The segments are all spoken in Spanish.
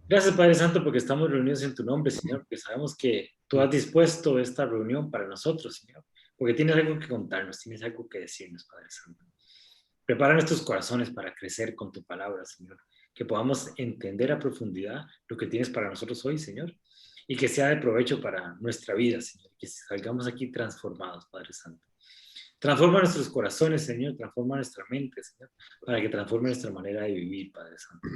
Gracias, Padre Santo, porque estamos reunidos en tu nombre, Señor, porque sabemos que tú has dispuesto esta reunión para nosotros, Señor, porque tienes algo que contarnos, tienes algo que decirnos, Padre Santo. Prepara nuestros corazones para crecer con tu palabra, Señor, que podamos entender a profundidad lo que tienes para nosotros hoy, Señor, y que sea de provecho para nuestra vida, Señor, que salgamos aquí transformados, Padre Santo. Transforma nuestros corazones, Señor, transforma nuestra mente, Señor, para que transforme nuestra manera de vivir, Padre Santo.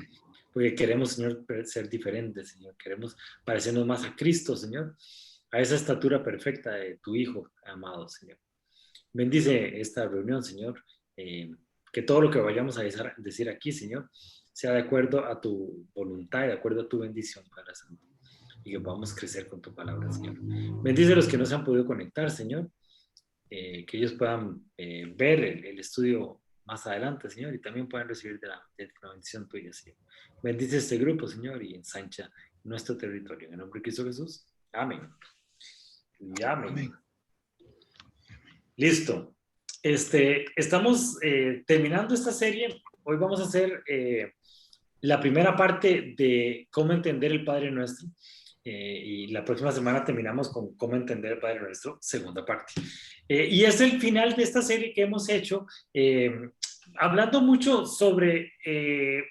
Porque queremos, Señor, ser diferentes, Señor. Queremos parecernos más a Cristo, Señor, a esa estatura perfecta de tu Hijo amado, Señor. Bendice esta reunión, Señor. Que todo lo que vayamos a decir aquí, Señor, sea de acuerdo a tu voluntad y de acuerdo a tu bendición, Padre Santo. Y que podamos crecer con tu palabra, Señor. Bendice a los que no se han podido conectar, Señor. Que ellos puedan ver el estudio más adelante, Señor, y también puedan recibir de la bendición tuya, Señor. Bendice este grupo, Señor, y ensancha nuestro territorio. En el nombre de Cristo Jesús. Amén. Y amén. Amén. Listo. Estamos terminando esta serie. Hoy vamos a hacer la primera parte de cómo entender el Padre Nuestro. Y la próxima semana terminamos con cómo entender el Padre Nuestro, segunda parte. Y es el final de esta serie que hemos hecho, hablando mucho sobre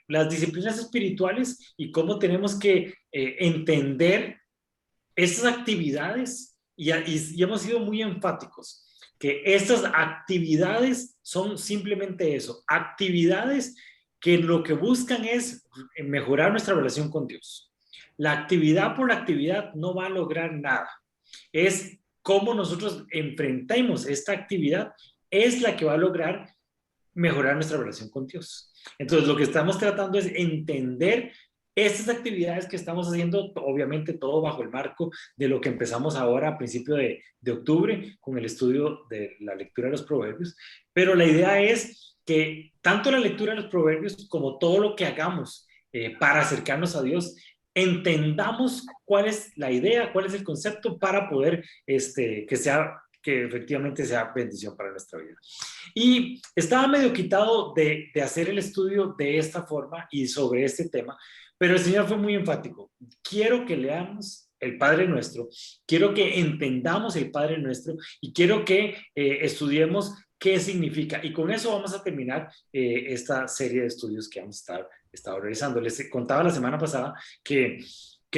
las disciplinas espirituales y cómo tenemos que entender estas actividades y hemos sido muy enfáticos que estas actividades son simplemente eso, actividades que lo que buscan es mejorar nuestra relación con Dios. La actividad por la actividad no va a lograr nada. Es cómo nosotros enfrentemos esta actividad es la que va a lograr mejorar nuestra relación con Dios. Entonces, lo que estamos tratando es entender estas actividades que estamos haciendo, obviamente todo bajo el marco de lo que empezamos ahora a principio de octubre con el estudio de la lectura de los proverbios, pero la idea es que tanto la lectura de los proverbios como todo lo que hagamos para acercarnos a Dios, entendamos cuál es la idea, cuál es el concepto para poder que efectivamente sea bendición para nuestra vida. Y estaba medio quitado de hacer el estudio de esta forma y sobre este tema, pero el Señor fue muy enfático. Quiero que leamos el Padre Nuestro, quiero que entendamos el Padre Nuestro y quiero que estudiemos qué significa. Y con eso vamos a terminar esta serie de estudios que hemos estado realizando. Les contaba la semana pasada que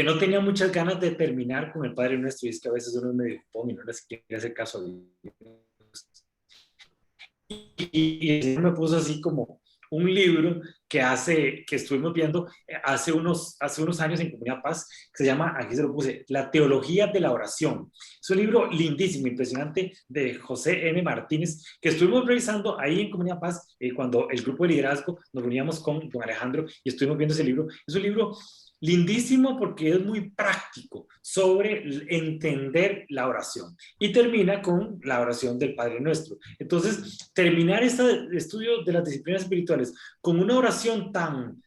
no tenía muchas ganas de terminar con el Padre Nuestro, y es que a veces uno es medio pom y no les quiere hacer caso a Dios. Y me puso así como un libro que estuvimos viendo hace unos años en Comunidad Paz, que se llama, aquí se lo puse, La Teología de la Oración. Es un libro lindísimo, impresionante, de José M. Martínez, que estuvimos revisando ahí en Comunidad Paz cuando el grupo de liderazgo nos reuníamos con don Alejandro y estuvimos viendo ese libro. Es un libro lindísimo porque es muy práctico sobre entender la oración y termina con la oración del Padre Nuestro. Entonces, terminar este estudio de las disciplinas espirituales con una oración tan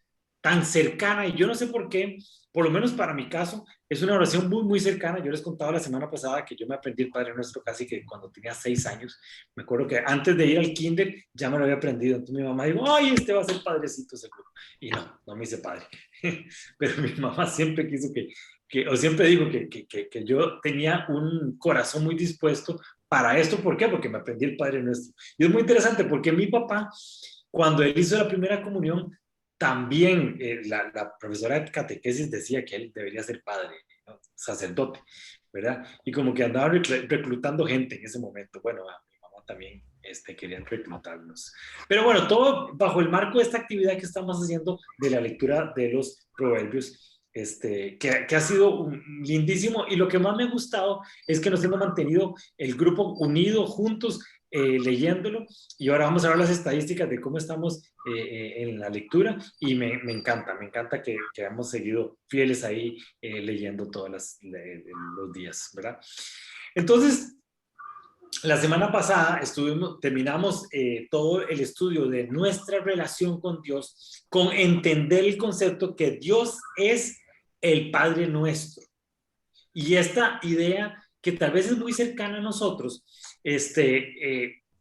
cercana, y yo no sé por qué, por lo menos para mi caso, es una oración muy, muy cercana. Yo les contaba la semana pasada que yo me aprendí el Padre Nuestro casi que cuando tenía 6 años. Me acuerdo que antes de ir al kinder ya me lo había aprendido. Entonces mi mamá dijo, ay, este va a ser padrecito seguro. Y no me hice padre. Pero mi mamá siempre quiso o siempre dijo que yo tenía un corazón muy dispuesto para esto. ¿Por qué? Porque me aprendí el Padre Nuestro. Y es muy interesante porque mi papá, cuando él hizo la primera comunión, también la profesora de catequesis decía que él debería ser padre, ¿no? Sacerdote, ¿verdad? Y como que andaba reclutando gente en ese momento. Bueno, a mi mamá también querían reclutarnos. Pero bueno, todo bajo el marco de esta actividad que estamos haciendo de la lectura de los proverbios, que ha sido lindísimo, y lo que más me ha gustado es que nos hemos mantenido el grupo unido, juntos, leyéndolo, y ahora vamos a ver las estadísticas de cómo estamos en la lectura, y me encanta que hemos seguido fieles ahí leyendo todos los días, ¿verdad? Entonces, la semana pasada terminamos todo el estudio de nuestra relación con Dios, con entender el concepto que Dios es el Padre Nuestro. Y esta idea, que tal vez es muy cercana a nosotros,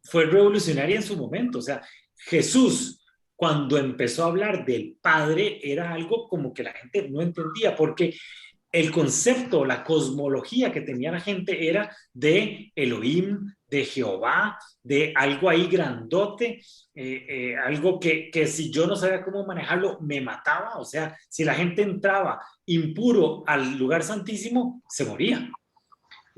fue revolucionaria en su momento. O sea, Jesús, cuando empezó a hablar del Padre, era algo como que la gente no entendía, porque el concepto, la cosmología que tenía la gente era de Elohim, de Jehová, de algo ahí grandote, algo que si yo no sabía cómo manejarlo, me mataba. O sea, si la gente entraba impuro al lugar santísimo, se moría.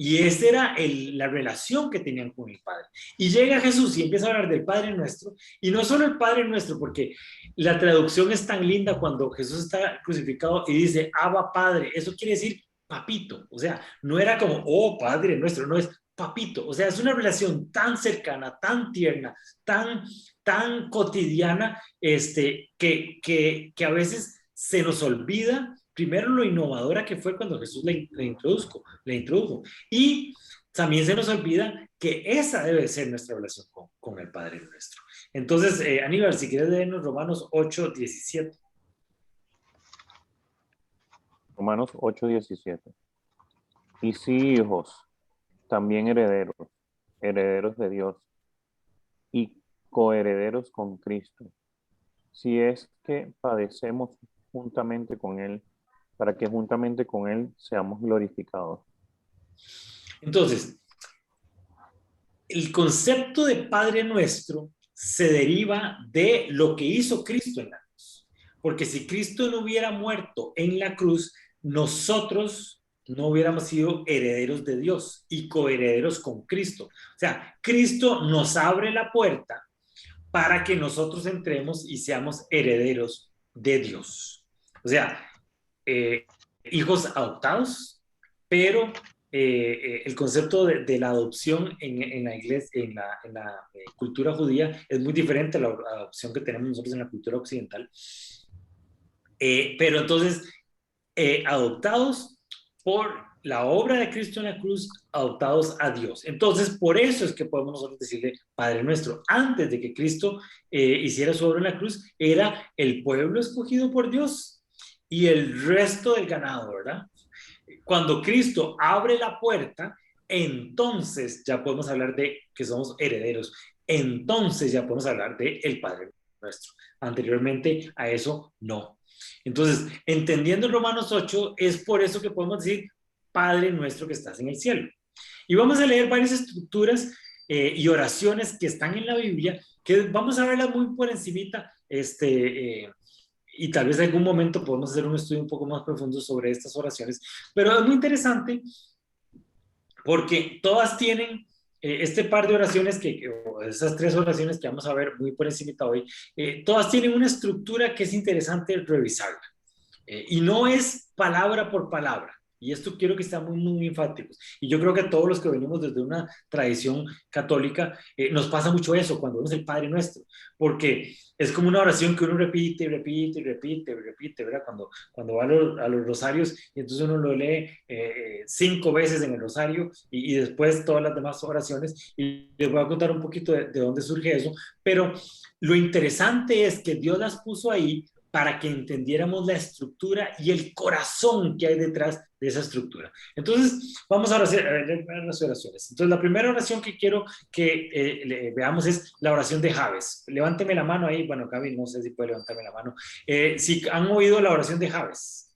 Y esa era la relación que tenían con el Padre. Y llega Jesús y empieza a hablar del Padre Nuestro, y no solo el Padre Nuestro, porque la traducción es tan linda cuando Jesús está crucificado y dice, Abba Padre, eso quiere decir papito, o sea, no era como, oh Padre Nuestro, no es papito, o sea, es una relación tan cercana, tan tierna, tan cotidiana, que a veces se nos olvida primero lo innovadora que fue cuando Jesús le introdujo. Y también se nos olvida que esa debe ser nuestra relación con el Padre Nuestro. Entonces, Aníbal, si quieres leernos Romanos 8:17. Romanos 8:17. Y sí, hijos, también herederos, herederos de Dios y coherederos con Cristo, si es que padecemos juntamente con Él, para que juntamente con Él seamos glorificados. Entonces, el concepto de Padre Nuestro se deriva de lo que hizo Cristo en la cruz. Porque si Cristo no hubiera muerto en la cruz, nosotros no hubiéramos sido herederos de Dios y coherederos con Cristo. O sea, Cristo nos abre la puerta para que nosotros entremos y seamos herederos de Dios. O sea, hijos adoptados, pero el concepto de la adopción en la iglesia, en la cultura judía es muy diferente a la adopción que tenemos nosotros en la cultura occidental. Pero entonces, adoptados por la obra de Cristo en la cruz, adoptados a Dios. Entonces, por eso es que podemos nosotros decirle Padre Nuestro. Antes de que Cristo hiciera su obra en la cruz, era el pueblo escogido por Dios y el resto del ganado, ¿verdad? Cuando Cristo abre la puerta, entonces ya podemos hablar de que somos herederos. Entonces ya podemos hablar de el Padre Nuestro. Anteriormente a eso, no. Entonces, entendiendo Romanos 8, es por eso que podemos decir Padre Nuestro que estás en el cielo. Y vamos a leer varias estructuras y oraciones que están en la Biblia, que vamos a verlas muy por encimita, y tal vez en algún momento podemos hacer un estudio un poco más profundo sobre estas oraciones, pero es muy interesante porque todas tienen este par de oraciones, o esas tres oraciones que vamos a ver muy por encima hoy, todas tienen una estructura que es interesante revisarla. Y no es palabra por palabra. Y esto quiero que estén muy, muy enfáticos. Y yo creo que a todos los que venimos desde una tradición católica, nos pasa mucho eso cuando vemos el Padre Nuestro, porque es como una oración que uno repite y repite y repite y repite, ¿verdad? Cuando va a los rosarios y entonces uno lo lee 5 veces en el rosario y después todas las demás oraciones. Y les voy a contar un poquito de dónde surge eso. Pero lo interesante es que Dios las puso ahí para que entendiéramos la estructura y el corazón que hay detrás de esa estructura. Entonces, vamos a hacer las oraciones. Entonces, la primera oración que quiero que veamos es la oración de Jabes. Levánteme la mano ahí. Bueno, Gaby, no sé si puede levantarme la mano. Si han oído la oración de Jabes.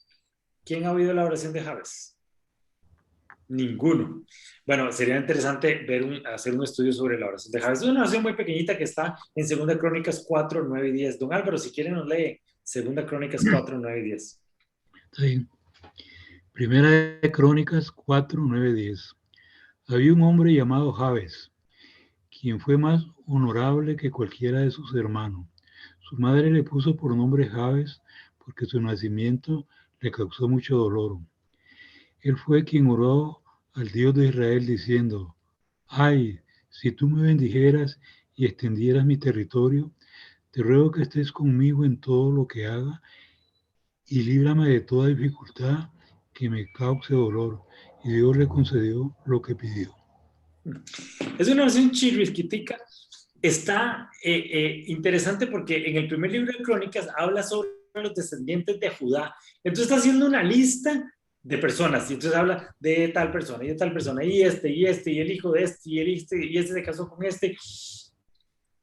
¿Quién ha oído la oración de Jabes? Ninguno. Bueno, sería interesante hacer un estudio sobre la oración de Jabes. Es una oración muy pequeñita que está en 2 Crónicas 4, 9 y 10. Don Álvaro, si quieren nos lee 2 Crónicas 4, 9 y 10. Está bien. Primera de Crónicas 4, 9, 10. Había un hombre llamado Jabes, quien fue más honorable que cualquiera de sus hermanos. Su madre le puso por nombre Jabes porque su nacimiento le causó mucho dolor. Él fue quien oró al Dios de Israel diciendo: ay, si tú me bendijeras y extendieras mi territorio, te ruego que estés conmigo en todo lo que haga y líbrame de toda dificultad que me cause dolor. Y Dios le concedió lo que pidió. Es una oración chirrisquitica. Está interesante porque en el primer libro de Crónicas habla sobre los descendientes de Judá. Entonces está haciendo una lista de personas, y entonces habla de tal persona y de tal persona, y el hijo de este, y este se casó con este,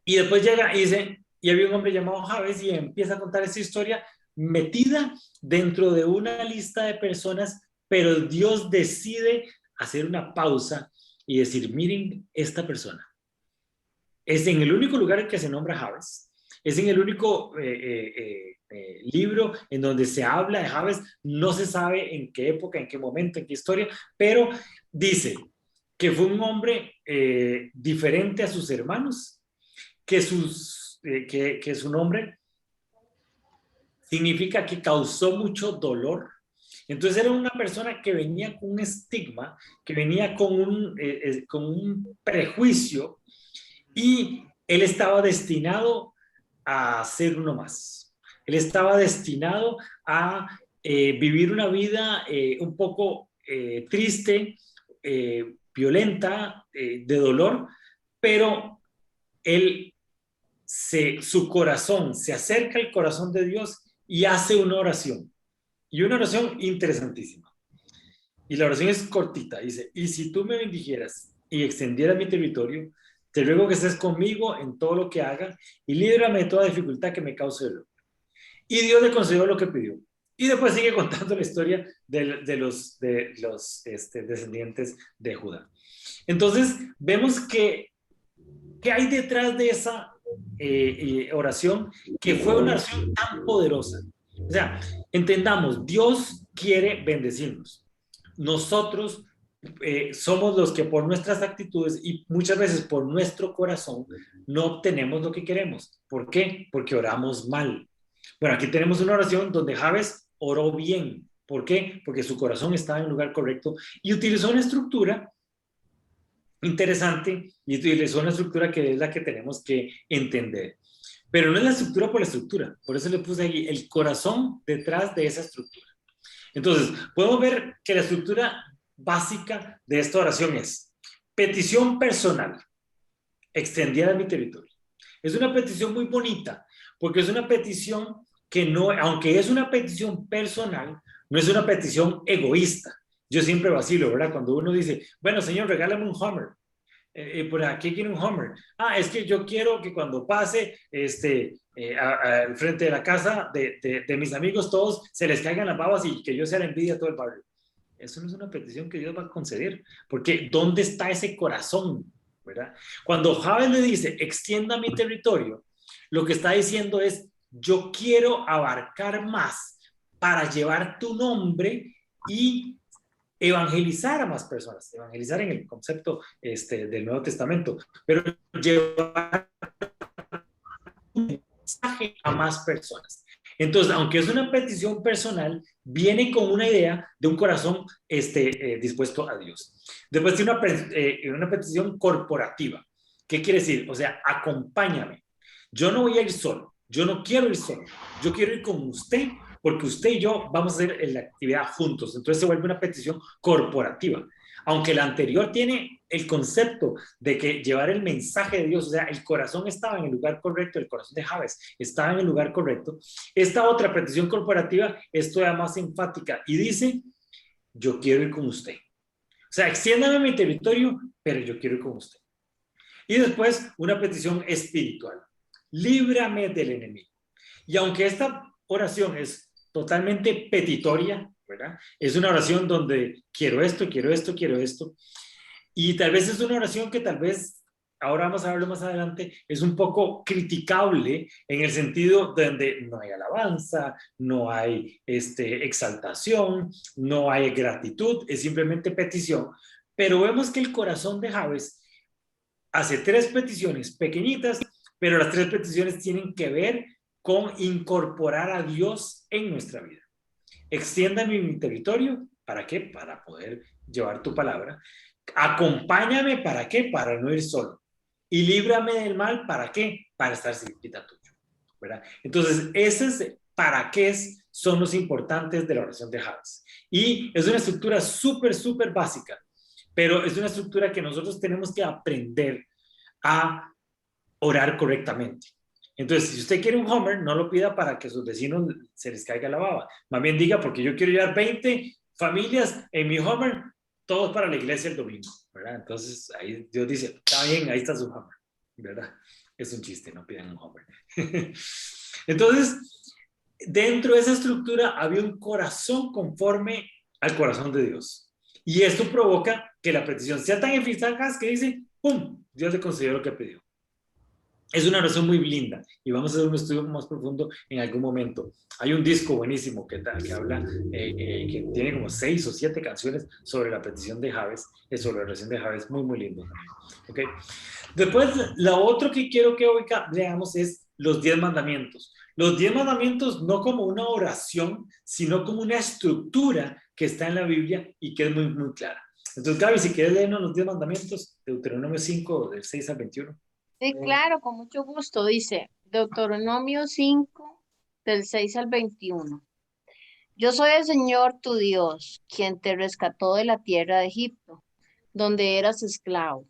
y después llega y dice, y había un hombre llamado Jabes y empieza a contar esa historia metida dentro de una lista de personas, pero Dios decide hacer una pausa y decir, miren esta persona. Es en el único lugar en que se nombra Jabes. Es en el único libro en donde se habla de Jabes. No se sabe en qué época, en qué momento, en qué historia, pero dice que fue un hombre diferente a sus hermanos, que su nombre significa que causó mucho dolor. Entonces era una persona que venía con un estigma, que venía con un prejuicio, y él estaba destinado a ser uno más. Él estaba destinado a vivir una vida un poco triste, violenta, de dolor, pero su corazón se acerca al corazón de Dios y hace una oración. Y una oración interesantísima. Y la oración es cortita. Dice, y si tú me bendijeras y extendieras mi territorio, te ruego que estés conmigo en todo lo que haga y líbrame de toda dificultad que me cause dolor. Y Dios le concedió lo que pidió. Y después sigue contando la historia de los descendientes de Judá. Entonces, vemos que hay detrás de esa oración, que fue una oración tan poderosa. O sea, entendamos, Dios quiere bendecirnos. Nosotros somos los que por nuestras actitudes y muchas veces por nuestro corazón no obtenemos lo que queremos. ¿Por qué? Porque oramos mal. Bueno, aquí tenemos una oración donde Jabes oró bien. ¿Por qué? Porque su corazón estaba en el lugar correcto y utilizó una estructura interesante y utilizó una estructura que es la que tenemos que entender. Pero no es la estructura por la estructura. Por eso le puse ahí el corazón detrás de esa estructura. Entonces, podemos ver que la estructura básica de esta oración es petición personal, extendida a mi territorio. Es una petición muy bonita, porque es una petición que no, aunque es una petición personal, no es una petición egoísta. Yo siempre vacilo, ¿verdad? Cuando uno dice, bueno, señor, regálame un Hummer. ¿Por aquí quiere un Hummer? Ah, es que yo quiero que cuando pase al frente de la casa de mis amigos todos se les caigan las babas y que yo sea la envidia a todo el barrio. Eso no es una petición que Dios va a conceder, porque ¿dónde está ese corazón? ¿Verdad? Cuando Jabes le dice, extienda mi territorio, lo que está diciendo es, yo quiero abarcar más para llevar tu nombre y evangelizar a más personas, evangelizar en el concepto del Nuevo Testamento, pero llevar un mensaje a más personas. Entonces, aunque es una petición personal, viene con una idea de un corazón dispuesto a Dios. Después tiene una petición corporativa. ¿Qué quiere decir? O sea, acompáñame. Yo no voy a ir solo. Yo no quiero ir solo. Yo quiero ir con usted, porque usted y yo vamos a hacer la actividad juntos. Entonces se vuelve una petición corporativa. Aunque la anterior tiene el concepto de que llevar el mensaje de Dios, o sea, el corazón estaba en el lugar correcto, el corazón de Jabes estaba en el lugar correcto. Esta otra petición corporativa es todavía más enfática y dice, yo quiero ir con usted. O sea, extiéndame mi territorio, pero yo quiero ir con usted. Y después una petición espiritual. Líbrame del enemigo. Y aunque esta oración es totalmente petitoria, ¿verdad? Es una oración donde quiero esto, quiero esto, quiero esto. Y tal vez es una oración que tal vez, ahora vamos a verlo más adelante, es un poco criticable en el sentido donde no hay alabanza, no hay exaltación, no hay gratitud, es simplemente petición. Pero vemos que el corazón de Jabes hace 3 peticiones pequeñitas, pero las 3 peticiones tienen que ver con incorporar a Dios en nuestra vida. Extiéndame mi territorio, ¿para qué? Para poder llevar tu palabra. Acompáñame, ¿para qué? Para no ir solo. Y líbrame del mal, ¿para qué? Para estar cerquita tuyo, ¿verdad? Entonces, esos para qué son los importantes de la oración de Jabes. Y es una estructura súper, súper básica, pero es una estructura que nosotros tenemos que aprender a orar correctamente. Entonces, si usted quiere un Hummer, no lo pida para que a sus vecinos se les caiga la baba. Más bien diga, porque yo quiero llevar 20 familias en mi Hummer, todos para la iglesia el domingo, ¿verdad? Entonces, ahí Dios dice, está bien, ahí está su Hummer, ¿verdad? es un chiste, no pidan un hombre. Entonces, dentro de esa estructura había un corazón conforme al corazón de Dios. Y esto provoca que la petición sea tan eficaz que dice, ¡pum!, Dios le concedió lo que pidió. Es una oración muy linda y vamos a hacer un estudio más profundo en algún momento. Hay un disco buenísimo que habla, que tiene como 6 o 7 canciones sobre la petición de Jabes, sobre la oración de Jabes, muy, muy lindo también. ¿Okay? Después, lo otro que quiero que hoy veamos es los 10 mandamientos. Los 10 mandamientos no como una oración, sino como una estructura que está en la Biblia y que es muy, muy clara. Entonces, Gaby, si quieres leernos los 10 mandamientos, Deuteronomio 5, del 6 al 21. Sí, claro, con mucho gusto. Dice Deuteronomio 5, del 6 al 21. Yo soy el Señor tu Dios, quien te rescató de la tierra de Egipto, donde eras esclavo.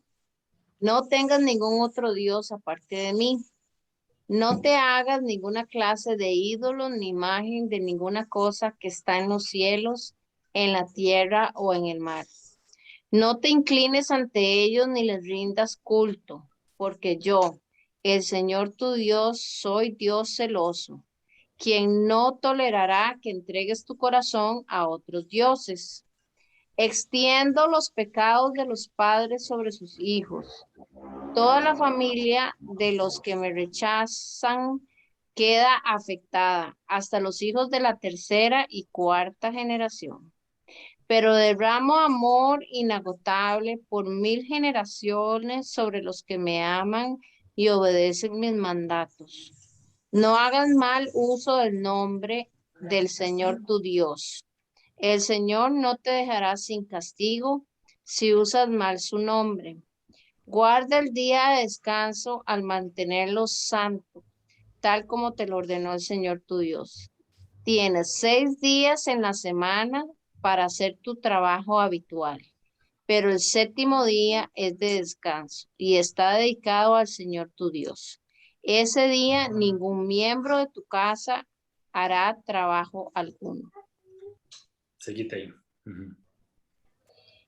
No tengas ningún otro Dios aparte de mí. No te hagas ninguna clase de ídolo ni imagen de ninguna cosa que está en los cielos, en la tierra o en el mar. No te inclines ante ellos ni les rindas culto, porque yo, el Señor tu Dios, soy Dios celoso, quien no tolerará que entregues tu corazón a otros dioses. Extiendo los pecados de los padres sobre sus hijos. Toda la familia de los que me rechazan queda afectada, hasta los hijos de la tercera y cuarta generación. Pero derramo amor inagotable por 1000 generaciones sobre los que me aman y obedecen mis mandatos. No hagas mal uso del nombre del Señor tu Dios. El Señor no te dejará sin castigo si usas mal su nombre. Guarda el día de descanso al mantenerlo santo, tal como te lo ordenó el Señor tu Dios. Tienes 6 días en la semana para hacer tu trabajo habitual, pero el 7º día es de descanso y está dedicado al Señor tu Dios. Ese día ningún miembro de tu casa hará trabajo alguno. Seguite ahí.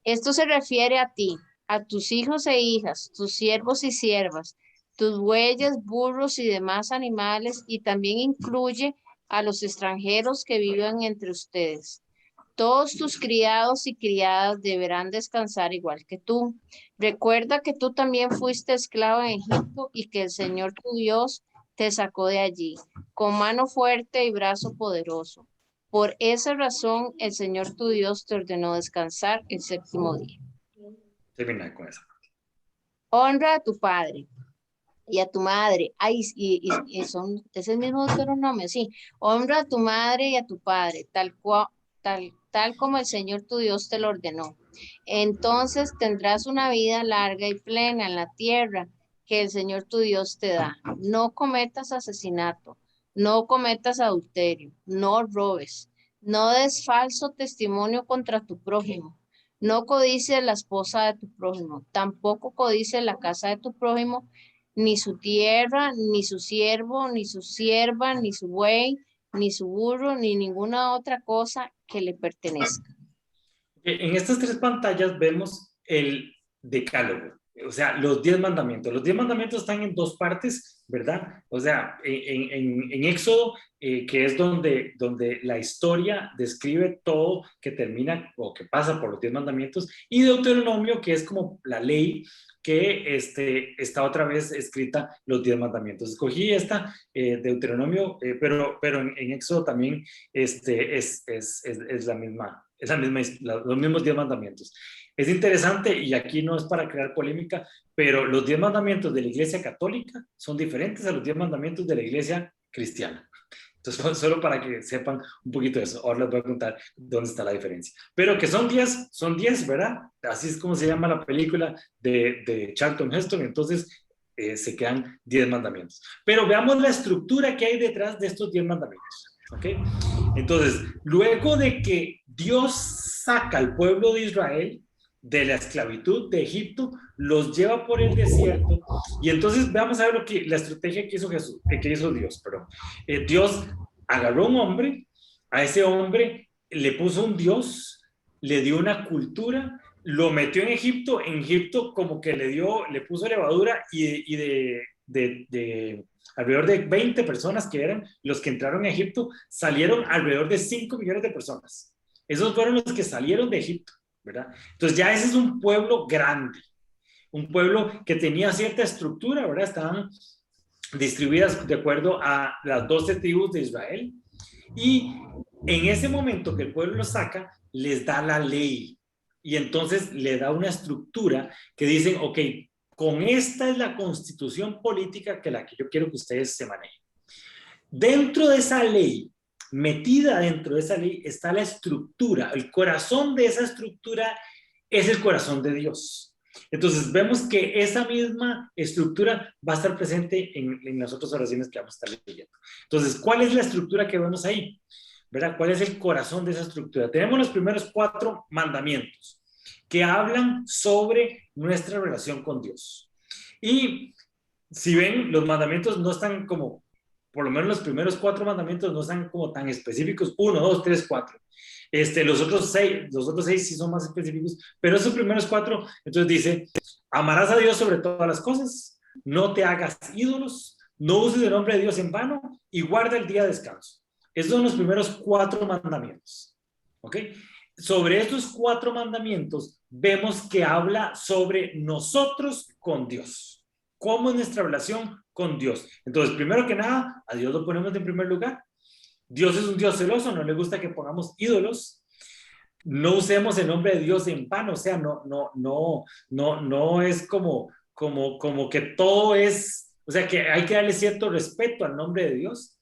Esto se refiere a ti, a tus hijos e hijas, tus siervos y siervas, tus bueyes, burros y demás animales, y también incluye a los extranjeros que viven entre ustedes. Todos tus criados y criadas deberán descansar igual que tú. Recuerda que tú también fuiste esclavo en Egipto y que el Señor tu Dios te sacó de allí, con mano fuerte y brazo poderoso. Por esa razón, el Señor tu Dios te ordenó descansar el 7º día. Termina con eso. Honra a tu padre y a tu madre. Ay, es el mismo Deuteronomio, sí. Honra a tu madre y a tu padre, tal como el Señor tu Dios te lo ordenó. Entonces tendrás una vida larga y plena en la tierra que el Señor tu Dios te da. No cometas asesinato, no cometas adulterio, no robes, no des falso testimonio contra tu prójimo. No codicies la esposa de tu prójimo, tampoco codicies la casa de tu prójimo, ni su tierra, ni su siervo, ni su sierva, ni su buey, ni su burro, ni ninguna otra cosa que le pertenezca. En estas 3 pantallas vemos el decálogo, o sea, los 10 mandamientos. Los 10 mandamientos están en 2 partes, ¿verdad? O sea, en Éxodo, que es donde la historia describe todo que termina o que pasa por los 10 mandamientos, y Deuteronomio, que es como la ley que está otra vez escrita los 10 mandamientos. Escogí esta, Deuteronomio, pero en Éxodo también es la misma. Los mismos 10 mandamientos. Es interesante, y aquí no es para crear polémica, pero los 10 mandamientos de la Iglesia Católica son diferentes a los 10 mandamientos de la Iglesia Cristiana. Entonces, solo para que sepan un poquito de eso. Ahora les voy a contar dónde está la diferencia. Pero que son 10, ¿verdad? Así es como se llama la película de Charlton Heston. Entonces, se quedan 10 mandamientos. Pero veamos la estructura que hay detrás de estos 10 mandamientos. ¿Ok? Entonces, luego de que Dios saca al pueblo de Israel de la esclavitud de Egipto, los lleva por el desierto, y entonces vamos a ver la estrategia que hizo Dios. Dios agarró a un hombre, a ese hombre le puso un Dios, le dio una cultura, lo metió en Egipto como que le puso levadura y de alrededor de 20 personas que eran los que entraron a Egipto, salieron alrededor de 5 millones de personas. Esos fueron los que salieron de Egipto, ¿verdad? Entonces ya ese es un pueblo grande, un pueblo que tenía cierta estructura, ¿verdad? Estaban distribuidas de acuerdo a las 12 tribus de Israel. Y en ese momento que el pueblo los saca, les da la ley. Y entonces le da una estructura que dicen, ok, con esta es la constitución política que la que yo quiero que ustedes se manejen. Dentro de esa ley, metida dentro de esa ley, está la estructura. El corazón de esa estructura es el corazón de Dios. Entonces vemos que esa misma estructura va a estar presente en las otras oraciones que vamos a estar leyendo. Entonces, ¿cuál es la estructura que vemos ahí? ¿Verdad? ¿Cuál es el corazón de esa estructura? Tenemos los primeros 4 mandamientos que hablan sobre nuestra relación con Dios. Y si ven, los mandamientos no están como, por lo menos los primeros 4 mandamientos no están como tan específicos, 1, 2, 3, 4. Los otros 6 sí son más específicos, pero esos primeros 4, entonces dice, amarás a Dios sobre todas las cosas, no te hagas ídolos, no uses el nombre de Dios en vano y guarda el día de descanso. Esos son los primeros 4 mandamientos, ¿ok? Sobre estos 4 mandamientos vemos que habla sobre nosotros con Dios. ¿Cómo es nuestra relación con Dios? Entonces, primero que nada, a Dios lo ponemos en primer lugar. Dios es un Dios celoso, no le gusta que pongamos ídolos. No usemos el nombre de Dios en vano, o sea, no es como que todo es, o sea, que hay que darle cierto respeto al nombre de Dios.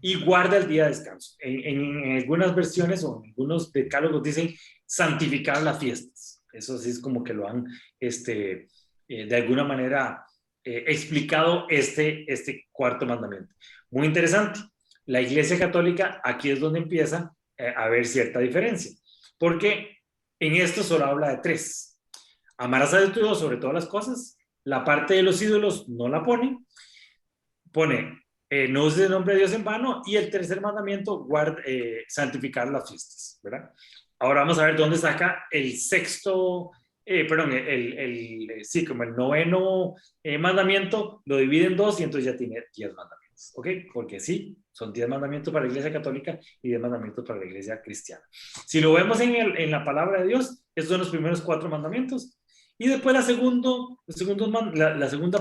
Y guarda el día de descanso. En algunas versiones o en algunos decálogos dicen santificar las fiestas. Eso sí es como que lo han de alguna manera explicado este 4º mandamiento. Muy interesante. La Iglesia Católica, aquí es donde empieza a haber cierta diferencia, porque en esto solo habla de 3. Amarás a Dios sobre todas las cosas. La parte de los ídolos no la pone no uses el nombre de Dios en vano, y el 3er mandamiento, santificar las fiestas, ¿verdad? Ahora vamos a ver dónde saca el 6º, sí, como el 9º mandamiento, lo divide en 2 y entonces ya tiene 10 mandamientos, ¿ok? Porque sí, son 10 mandamientos para la Iglesia Católica y 10 mandamientos para la Iglesia Cristiana. Si lo vemos en la palabra de Dios, esos son los primeros 4 mandamientos. Y después la segunda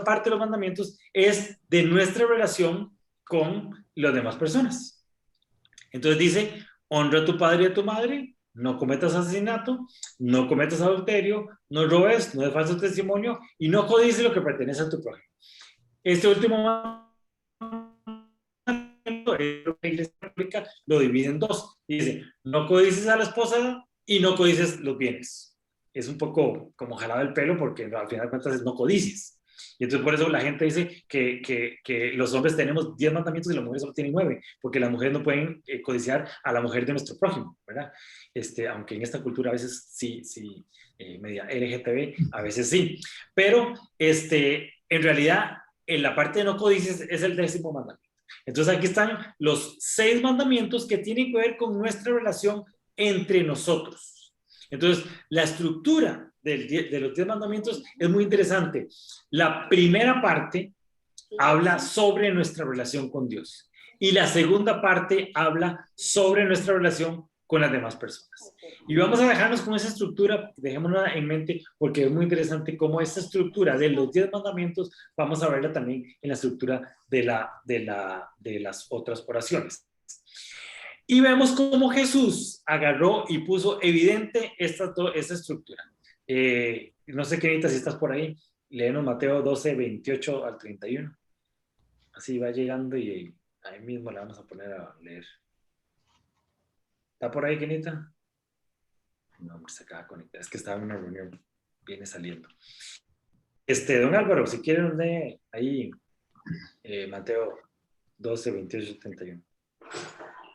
parte de los mandamientos es de nuestra relación con las demás personas. Entonces dice, honra a tu padre y a tu madre, no cometas asesinato, no cometas adulterio, no robes, no des falso testimonio y no codicies lo que pertenece a tu prójimo. Este último mandamiento, la Iglesia Católica lo divide en 2. Dice, no codicies a la esposa y no codicies los bienes. Es un poco como jalado el pelo porque al final de cuentas es no codicies. Y entonces por eso la gente dice que los hombres tenemos 10 mandamientos y las mujeres solo tienen 9, porque las mujeres no pueden codiciar a la mujer de nuestro prójimo, ¿verdad? Aunque en esta cultura a veces sí, media LGTB, a veces sí. Pero en realidad, en la parte de no codices es el 10º mandamiento. Entonces aquí están los 6 mandamientos que tienen que ver con nuestra relación entre nosotros. Entonces, la estructura de los 10 mandamientos es muy interesante. La primera parte habla sobre nuestra relación con Dios y la segunda parte habla sobre nuestra relación con las demás personas. Y vamos a dejarnos con esa estructura, dejémosla en mente porque es muy interesante cómo esta estructura de los 10 mandamientos vamos a verla también en la estructura de las otras oraciones. Y vemos cómo Jesús agarró y puso evidente esta estructura. No sé, Kenita, si estás por ahí, léenos Mateo 12, 28 al 31. Así va llegando y ahí mismo la vamos a poner a leer. ¿Está por ahí, Kenita? No, hombre, se acaba de conectar. Es que estaba en una reunión. Viene saliendo. Don Álvaro, si quieren, lee ahí Mateo 12, 28 al 31.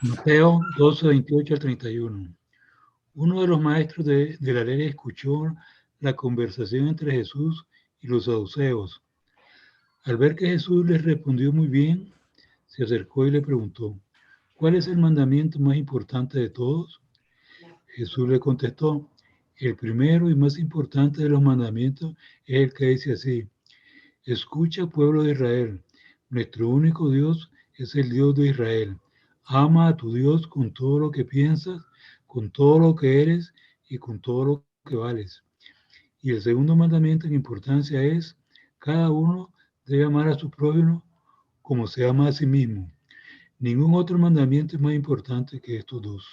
Mateo 12, 28 al 31. Uno de los maestros de la ley escuchó la conversación entre Jesús y los saduceos. Al ver que Jesús les respondió muy bien, se acercó y le preguntó, ¿cuál es el mandamiento más importante de todos? Jesús le contestó, el primero y más importante de los mandamientos es el que dice así, Escucha, pueblo de Israel, nuestro único Dios es el Dios de Israel. Ama a tu Dios con todo lo que piensas, con todo lo que eres y con todo lo que vales. Y el segundo mandamiento en importancia es, cada uno debe amar a su prójimo como se ama a sí mismo. Ningún otro mandamiento es más importante que estos dos.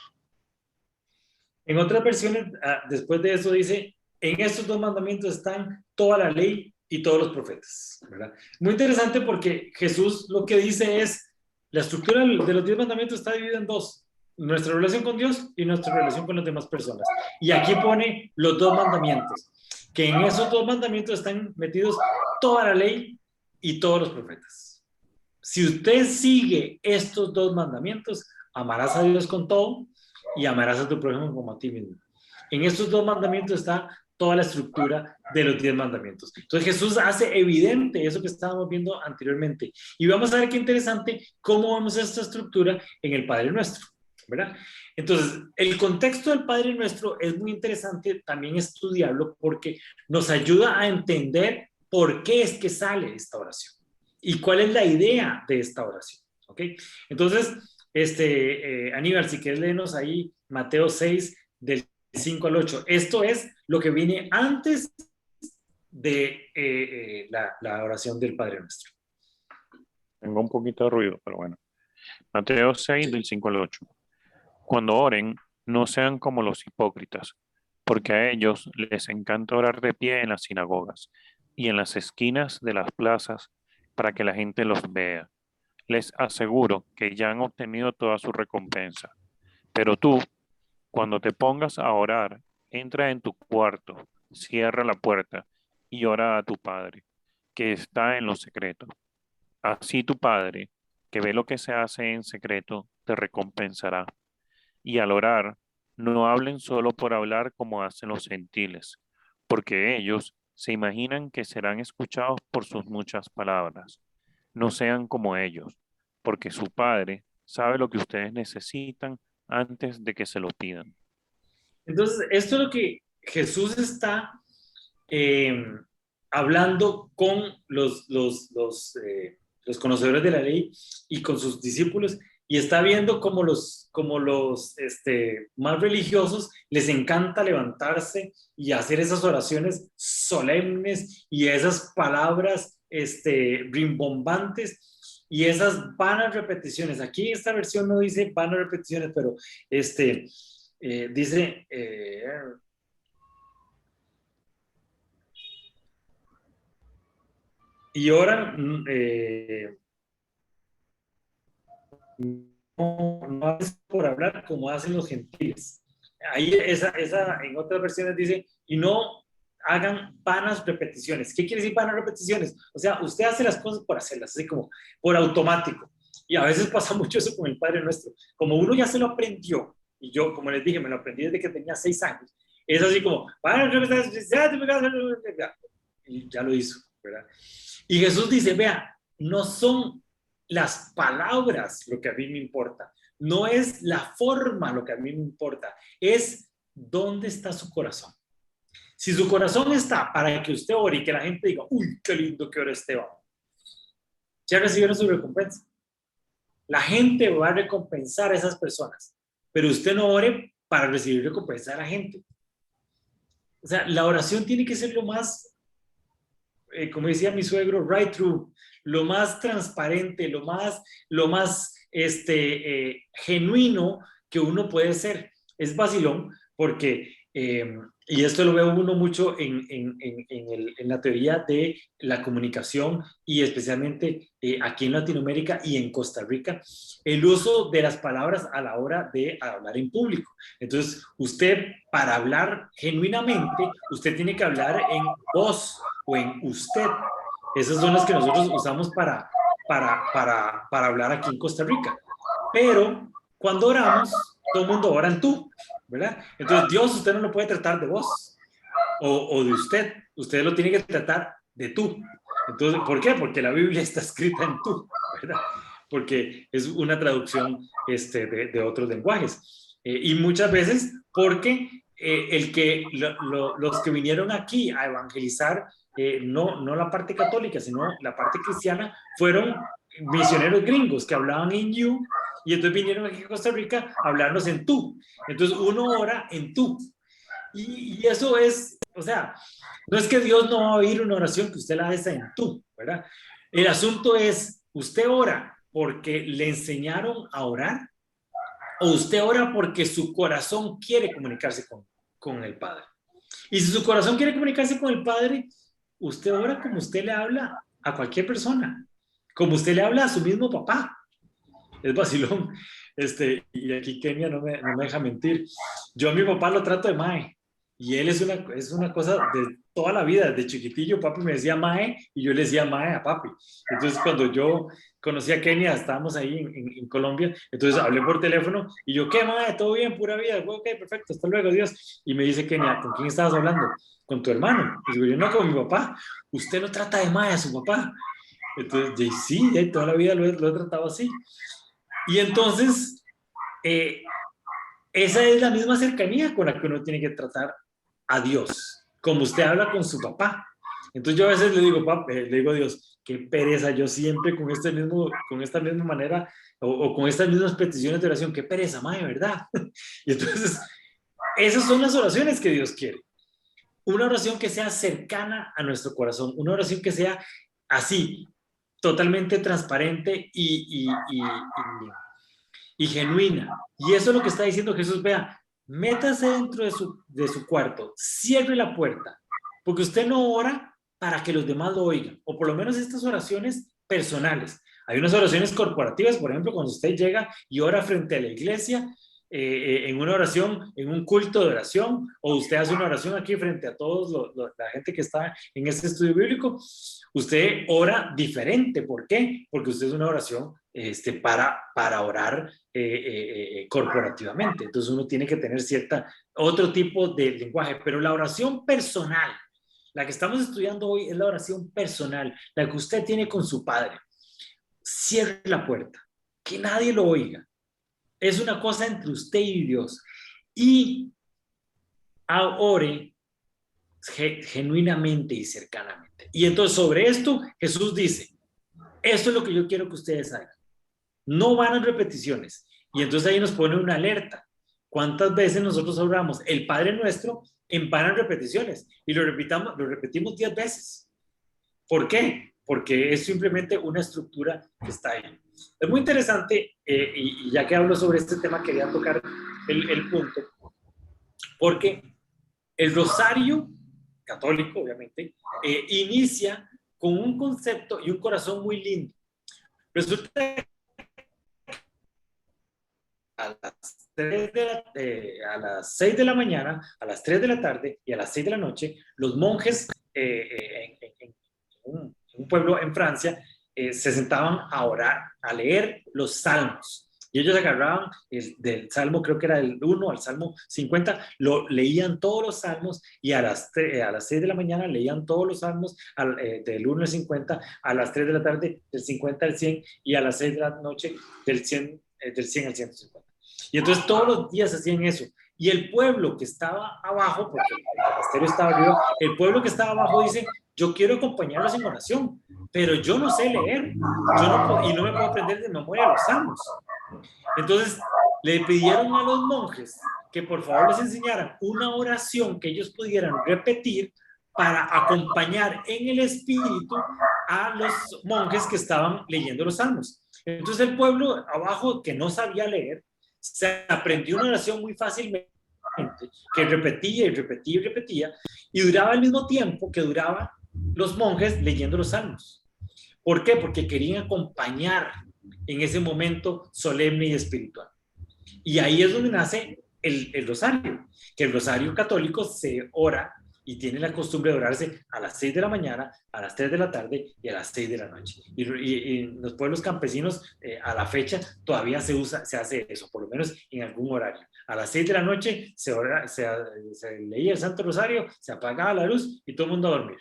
En otras versiones, después de eso dice, en estos dos mandamientos están toda la ley y todos los profetas, ¿verdad? Muy interesante porque Jesús lo que dice es, la estructura de los 10 mandamientos está dividida en dos, nuestra relación con Dios y nuestra relación con las demás personas. Y aquí pone los dos mandamientos, que en esos dos mandamientos están metidos toda la ley y todos los profetas. Si usted sigue estos dos mandamientos, amarás a Dios con todo y amarás a tu prójimo como a ti mismo. En estos dos mandamientos está toda la estructura de los 10 mandamientos. Entonces Jesús hace evidente eso que estábamos viendo anteriormente. Y vamos a ver qué interesante cómo vemos esta estructura en el Padre Nuestro, ¿verdad? Entonces, el contexto del Padre Nuestro es muy interesante también estudiarlo porque nos ayuda a entender por qué es que sale esta oración y cuál es la idea de esta oración, ¿ok? Entonces, Aníbal, si quieres léenos ahí Mateo 6 del 5 al 8. Esto es lo que viene antes de la oración del Padre Nuestro. Tengo un poquito de ruido, pero bueno. Mateo 6 del 5 al 8. Cuando oren, no sean como los hipócritas, porque a ellos les encanta orar de pie en las sinagogas y en las esquinas de las plazas para que la gente los vea. Les aseguro que ya han obtenido toda su recompensa. Pero tú, cuando te pongas a orar, entra en tu cuarto, cierra la puerta y ora a tu Padre, que está en lo secreto. Así tu Padre, que ve lo que se hace en secreto, te recompensará. Y al orar, no hablen solo por hablar como hacen los gentiles, porque ellos se imaginan que serán escuchados por sus muchas palabras. No sean como ellos, porque su Padre sabe lo que ustedes necesitan antes de que se lo pidan. Entonces, esto es lo que Jesús está hablando con los conocedores de la ley y con sus discípulos, y está viendo como los más religiosos les encanta levantarse y hacer esas oraciones solemnes y esas palabras rimbombantes y esas vanas repeticiones. Aquí esta versión no dice vanas repeticiones, pero dice y oran no es por hablar como hacen los gentiles. Ahí en otras versiones dice, y no hagan vanas repeticiones. ¿Qué quiere decir vanas repeticiones? O sea, usted hace las cosas por hacerlas, así como por automático. Y a veces pasa mucho eso con el Padre Nuestro. Como uno ya se lo aprendió, y yo, como les dije, me lo aprendí desde que tenía 6 años, es así como, y ya lo hizo, ¿verdad? Y Jesús dice, vea, no son las palabras lo que a mí me importa, no es la forma lo que a mí me importa, es dónde está su corazón. Si su corazón está para que usted ore y que la gente diga, uy, qué lindo que ora Esteban, ya recibieron su recompensa. La gente va a recompensar a esas personas, pero usted no ore para recibir recompensa de la gente. O sea, la oración tiene que ser lo más, como decía mi suegro, right through, lo más transparente, lo más genuino que uno puede ser. Es vacilón porque, y esto lo veo uno mucho en la teoría de la comunicación y especialmente aquí en Latinoamérica y en Costa Rica, el uso de las palabras a la hora de hablar en público. Entonces, usted para hablar genuinamente, usted tiene que hablar en vos o en usted. Esas son las que nosotros usamos para hablar aquí en Costa Rica. Pero cuando oramos, todo el mundo ora en tú, ¿verdad? Entonces Dios usted no lo puede tratar de vos o de usted. Usted lo tiene que tratar de tú. Entonces, ¿por qué? Porque la Biblia está escrita en tú, ¿verdad? Porque es una traducción de otros lenguajes. Y muchas veces porque los que vinieron aquí a evangelizar no la parte católica, sino la parte cristiana, fueron misioneros gringos que hablaban en you, y entonces vinieron aquí a Costa Rica a hablarnos en tú. Entonces uno ora en tú. Y eso es, o sea, no es que Dios no va a oír una oración que usted la hace en tú, ¿verdad? El asunto es, ¿usted ora porque le enseñaron a orar? ¿O usted ora porque su corazón quiere comunicarse con el Padre? Y si su corazón quiere comunicarse con el Padre, usted ora como usted le habla a cualquier persona, como usted le habla a su mismo papá. Es vacilón. Y aquí Kenia no me deja mentir. Yo a mi papá lo trato de mae. Y él es una cosa de toda la vida. Desde chiquitillo, papi me decía mae y yo le decía mae a papi. Entonces, cuando yo conocí a Kenia, estábamos ahí en Colombia, entonces hablé por teléfono y yo, ¿qué mae? ¿Todo bien? Pura vida. Ok, perfecto, hasta luego, Dios. Y me dice Kenia, ¿con quién estabas hablando? ¿Con tu hermano? Y digo, yo no, con mi papá. Usted no trata de mae a su papá. Entonces, sí, toda la vida lo he tratado así. Y entonces, esa es la misma cercanía con la que uno tiene que tratar a Dios, como usted habla con su papá. Entonces yo a veces le digo a Dios, qué pereza, yo siempre con esta misma manera o con estas mismas peticiones de oración, qué pereza, madre, ¿verdad? Y entonces, esas son las oraciones que Dios quiere. Una oración que sea cercana a nuestro corazón, una oración que sea así, totalmente transparente y genuina. Y eso es lo que está diciendo Jesús. Vea, métase dentro de su cuarto, cierre la puerta, porque usted no ora para que los demás lo oigan, o por lo menos estas oraciones personales. Hay unas oraciones corporativas, por ejemplo, cuando usted llega y ora frente a la iglesia, en una oración, en un culto de oración, o usted hace una oración aquí frente a todos la gente que está en este estudio bíblico, usted ora diferente. ¿Por qué? Porque usted es una oración para orar corporativamente. Entonces uno tiene que tener otro tipo de lenguaje, pero la oración personal, la que estamos estudiando hoy, es la oración personal, la que usted tiene con su Padre. Cierre la puerta, que nadie lo oiga. Es una cosa entre usted y Dios. Y ore genuinamente y cercanamente. Y entonces sobre esto Jesús dice, esto es lo que yo quiero que ustedes hagan. No van a repeticiones. Y entonces ahí nos pone una alerta. ¿Cuántas veces nosotros oramos el Padre Nuestro en vanas repeticiones? Y lo repetimos 10 veces. ¿Por qué? Porque es simplemente una estructura que está ahí. Es muy interesante, y ya que hablo sobre este tema, quería tocar el punto, porque el rosario católico, obviamente, inicia con un concepto y un corazón muy lindo. Resulta que a las 6 de la mañana, a las 3 de la tarde y a las 6 de la noche, los monjes en un pueblo en Francia se sentaban a orar, a leer los salmos. Y ellos agarraban del salmo, creo que era del 1 al salmo 50, leían todos los salmos y a las 6 de la mañana leían todos los salmos del 1 al 50, a las 3 de la tarde del 50 al 100 y a las 6 de la noche del 100 al 150. Y entonces todos los días hacían eso. Y el pueblo que estaba abajo, porque el monasterio estaba arriba, el pueblo que estaba abajo dice, yo quiero acompañarlos en oración, pero yo no sé leer, y no me puedo aprender de memoria los salmos. Entonces le pidieron a los monjes que por favor les enseñaran una oración que ellos pudieran repetir para acompañar en el espíritu a los monjes que estaban leyendo los salmos. Entonces el pueblo abajo, que no sabía leer, se aprendió una oración muy fácilmente, que repetía y repetía y repetía, y duraba el mismo tiempo que duraban los monjes leyendo los salmos. ¿Por qué? Porque querían acompañar en ese momento solemne y espiritual. Y ahí es donde nace el rosario, que el rosario católico se ora y tiene la costumbre de orarse a las 6 de la mañana, a las 3 de la tarde y a las 6 de la noche. Y en los pueblos campesinos, a la fecha, todavía se hace eso, por lo menos en algún horario. A las 6 de la noche se leía el Santo Rosario, se apagaba la luz y todo el mundo a dormir.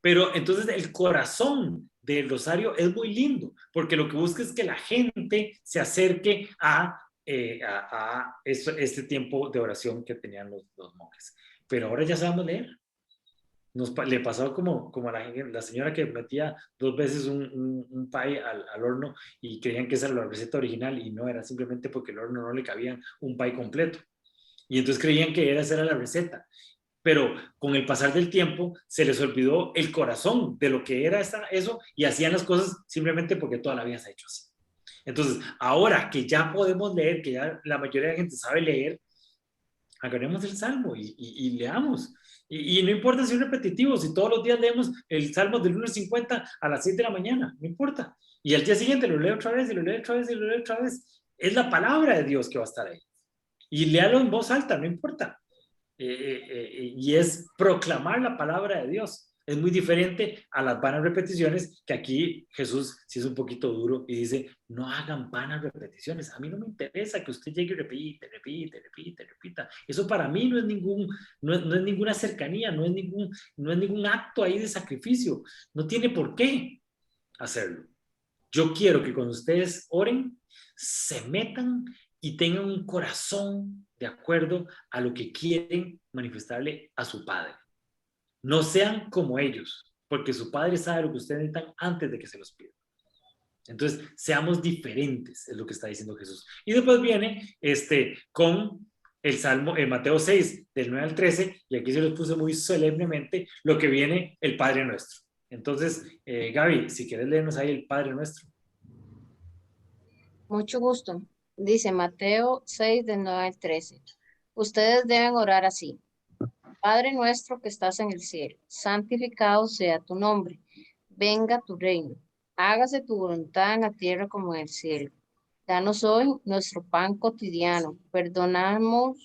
Pero entonces el corazón del rosario es muy lindo, porque lo que busca es que la gente se acerque a este tiempo de oración que tenían los monjes. Pero ahora ya sabemos leer. Le pasó como a la señora que metía 2 veces un pie al horno y creían que esa era la receta original y no era, simplemente porque el horno no le cabía un pie completo. Y entonces creían que esa era la receta. Pero con el pasar del tiempo se les olvidó el corazón de lo que era eso y hacían las cosas simplemente porque toda la vida se ha hecho así. Entonces, ahora que ya podemos leer, que ya la mayoría de la gente sabe leer, agarremos el Salmo y leamos. Y no importa si es repetitivo, si todos los días leemos el Salmo del 1:50 a las 6 de la mañana, no importa. Y al día siguiente lo leo otra vez y lo leo otra vez y lo leo otra vez. Es la palabra de Dios que va a estar ahí. Y léalo en voz alta, no importa. Y es proclamar la palabra de Dios. Es muy diferente a las vanas repeticiones, que aquí Jesús sí es un poquito duro y dice, no hagan vanas repeticiones. A mí no me interesa que usted llegue y repita. Eso para mí no es ninguna cercanía, no es ningún acto ahí de sacrificio. No tiene por qué hacerlo. Yo quiero que cuando ustedes oren, se metan y tengan un corazón de acuerdo a lo que quieren manifestarle a su Padre. No sean como ellos, porque su Padre sabe lo que ustedes necesitan antes de que se los pidan. Entonces, seamos diferentes, es lo que está diciendo Jesús. Y después viene con el Salmo, Mateo 6, del 9 al 13, y aquí se los puse muy solemnemente, lo que viene el Padre Nuestro. Entonces, Gaby, si quieres leernos ahí el Padre Nuestro. Mucho gusto. Dice Mateo 6, del 9 al 13. Ustedes deben orar así. Padre nuestro que estás en el cielo, santificado sea tu nombre. Venga tu reino. Hágase tu voluntad en la tierra como en el cielo. Danos hoy nuestro pan cotidiano. Perdónanos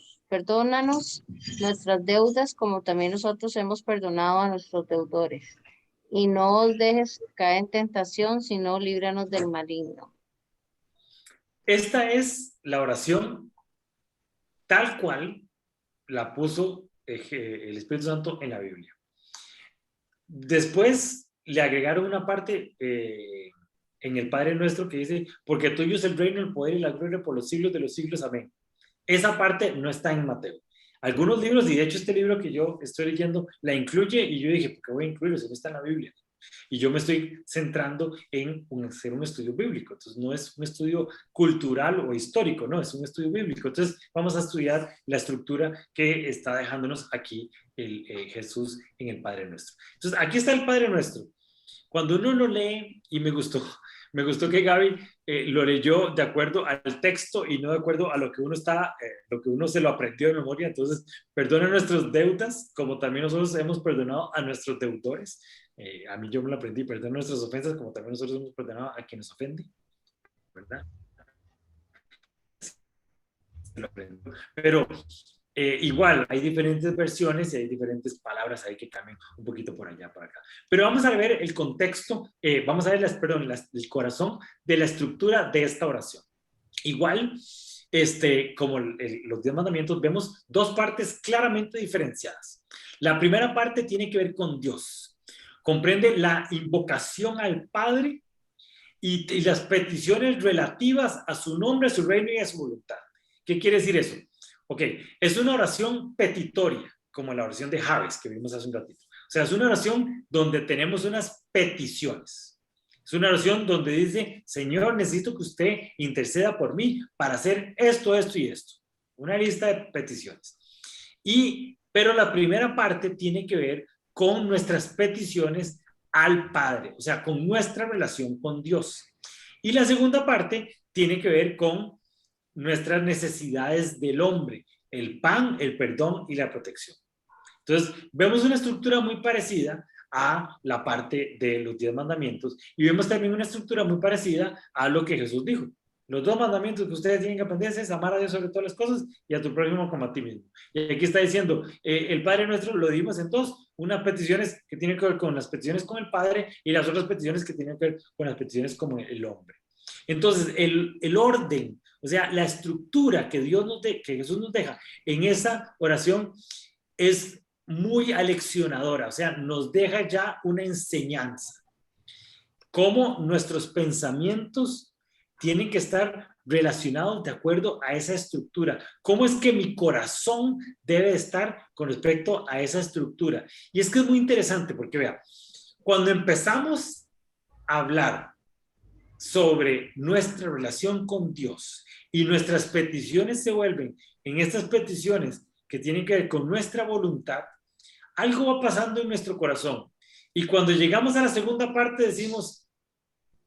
nuestras deudas como también nosotros hemos perdonado a nuestros deudores. Y no os dejes caer en tentación, sino líbranos del maligno. Esta es la oración tal cual la puso el Espíritu Santo en la Biblia. Después le agregaron una parte en el Padre Nuestro que dice, porque tuyo es el reino, el poder y la gloria por los siglos de los siglos, amén. Esa parte no está en Mateo. Algunos libros, y de hecho este libro que yo estoy leyendo, la incluye, y yo dije, ¿por qué voy a incluirlo si no está en la Biblia? Y yo me estoy centrando en hacer un estudio bíblico. Entonces, no es un estudio cultural o histórico, no, es un estudio bíblico. Entonces, vamos a estudiar la estructura que está dejándonos aquí Jesús en el Padre Nuestro. Entonces, aquí está el Padre Nuestro. Cuando uno lo lee, y me gustó que Gaby lo leyó de acuerdo al texto y no de acuerdo a lo que uno se lo aprendió de memoria. Entonces, perdona nuestras deudas, como también nosotros hemos perdonado a nuestros deudores. A mí yo me lo aprendí, perdona nuestras ofensas, como también nosotros hemos perdonado a quien nos ofende, ¿verdad? Pero igual, hay diferentes versiones y hay diferentes palabras ahí que cambian un poquito por allá, por acá. Pero vamos a ver el contexto, vamos a ver el corazón de la estructura de esta oración. Igual, como los 10 mandamientos, vemos 2 partes claramente diferenciadas. La primera parte tiene que ver con Dios. Comprende la invocación al Padre y las peticiones relativas a su nombre, a su reino y a su voluntad. ¿Qué quiere decir eso? Ok, es una oración petitoria, como la oración de Javes que vimos hace un ratito. O sea, es una oración donde tenemos unas peticiones. Es una oración donde dice, Señor, necesito que usted interceda por mí para hacer esto, esto y esto. Una lista de peticiones. Pero la primera parte tiene que ver con nuestras peticiones al Padre, o sea, con nuestra relación con Dios. Y la segunda parte tiene que ver con nuestras necesidades del hombre, el pan, el perdón y la protección. Entonces, vemos una estructura muy parecida a la parte de los 10 mandamientos y vemos también una estructura muy parecida a lo que Jesús dijo. Los 2 mandamientos que ustedes tienen que aprender es amar a Dios sobre todas las cosas y a tu prójimo como a ti mismo. Y aquí está diciendo, el Padre Nuestro lo dimos en 2, unas peticiones que tienen que ver con las peticiones con el Padre y las otras peticiones que tienen que ver con las peticiones como el hombre. Entonces, el orden, o sea, la estructura que Jesús nos deja en esa oración es muy aleccionadora, o sea, nos deja ya una enseñanza. Cómo nuestros pensamientos tienen que estar relacionados de acuerdo a esa estructura. ¿Cómo es que mi corazón debe estar con respecto a esa estructura? Y es que es muy interesante porque vea, cuando empezamos a hablar sobre nuestra relación con Dios y nuestras peticiones se vuelven en estas peticiones que tienen que ver con nuestra voluntad, algo va pasando en nuestro corazón. Y cuando llegamos a la segunda parte decimos,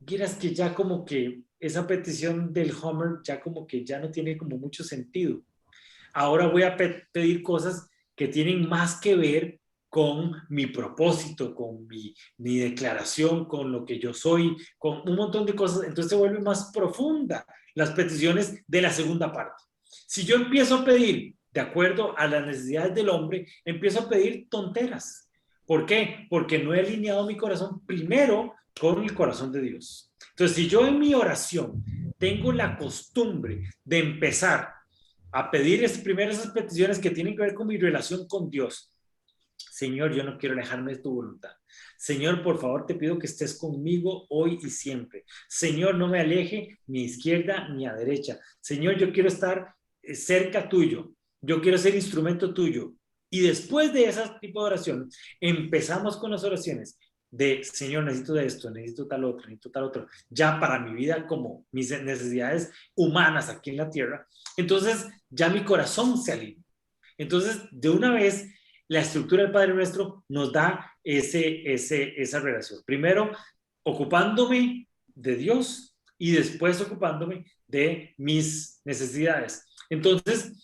quieras que ya como que esa petición del Homer ya como que ya no tiene como mucho sentido. Ahora voy a pedir cosas que tienen más que ver con mi propósito, con mi declaración, con lo que yo soy, con un montón de cosas. Entonces se vuelve más profunda las peticiones de la segunda parte. Si yo empiezo a pedir de acuerdo a las necesidades del hombre, empiezo a pedir tonteras. ¿Por qué? Porque no he alineado mi corazón primero con el corazón de Dios. Entonces, si yo en mi oración tengo la costumbre de empezar a pedir primero esas peticiones que tienen que ver con mi relación con Dios. Señor, yo no quiero alejarme de tu voluntad. Señor, por favor, te pido que estés conmigo hoy y siempre. Señor, no me aleje ni a izquierda ni a derecha. Señor, yo quiero estar cerca tuyo. Yo quiero ser instrumento tuyo. Y después de ese tipo de oraciones, empezamos con las oraciones de, Señor, necesito de esto, necesito tal otro, ya para mi vida como mis necesidades humanas aquí en la tierra. Entonces, ya mi corazón se alinea. Entonces, de una vez, la estructura del Padre Nuestro nos da esa relación. Primero, ocupándome de Dios y después ocupándome de mis necesidades. Entonces,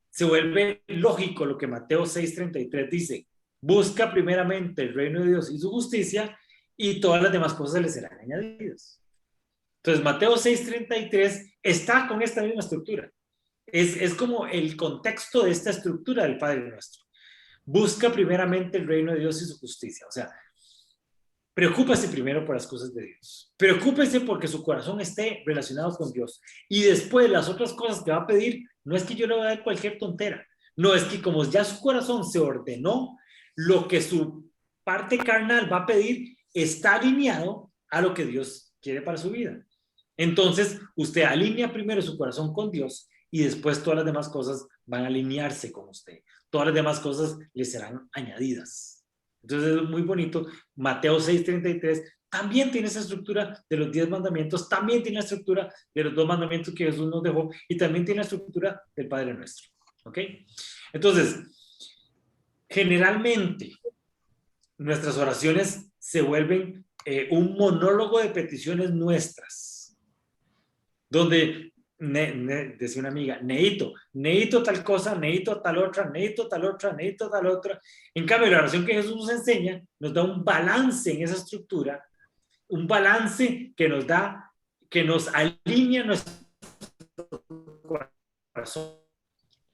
se vuelve lógico lo que Mateo 6:33 dice: busca primeramente el reino de Dios y su justicia y todas las demás cosas le serán añadidas. Entonces, Mateo 6:33 está con esta misma estructura. Es como el contexto de esta estructura del Padre Nuestro. Busca primeramente el reino de Dios y su justicia. O sea, preocúpese primero por las cosas de Dios. Preocúpese porque su corazón esté relacionado con Dios. Y después las otras cosas que va a pedir, no es que yo le voy a dar cualquier tontera. No, es que como ya su corazón se ordenó, lo que su parte carnal va a pedir está alineado a lo que Dios quiere para su vida. Entonces, usted alinea primero su corazón con Dios y después todas las demás cosas van a alinearse con usted. Todas las demás cosas le serán añadidas. Entonces es muy bonito. Mateo 6:33 también tiene esa estructura de los 10 mandamientos, también tiene la estructura de los 2 mandamientos que Jesús nos dejó y también tiene la estructura del Padre Nuestro. ¿Ok? Entonces, generalmente nuestras oraciones se vuelven un monólogo de peticiones nuestras, donde decía una amiga, necesito tal cosa, necesito tal otra, necesito tal otra, necesito tal otra. En cambio, la oración que Jesús nos enseña nos da un balance en esa estructura, un balance que nos da, que nos alinea nuestro corazón,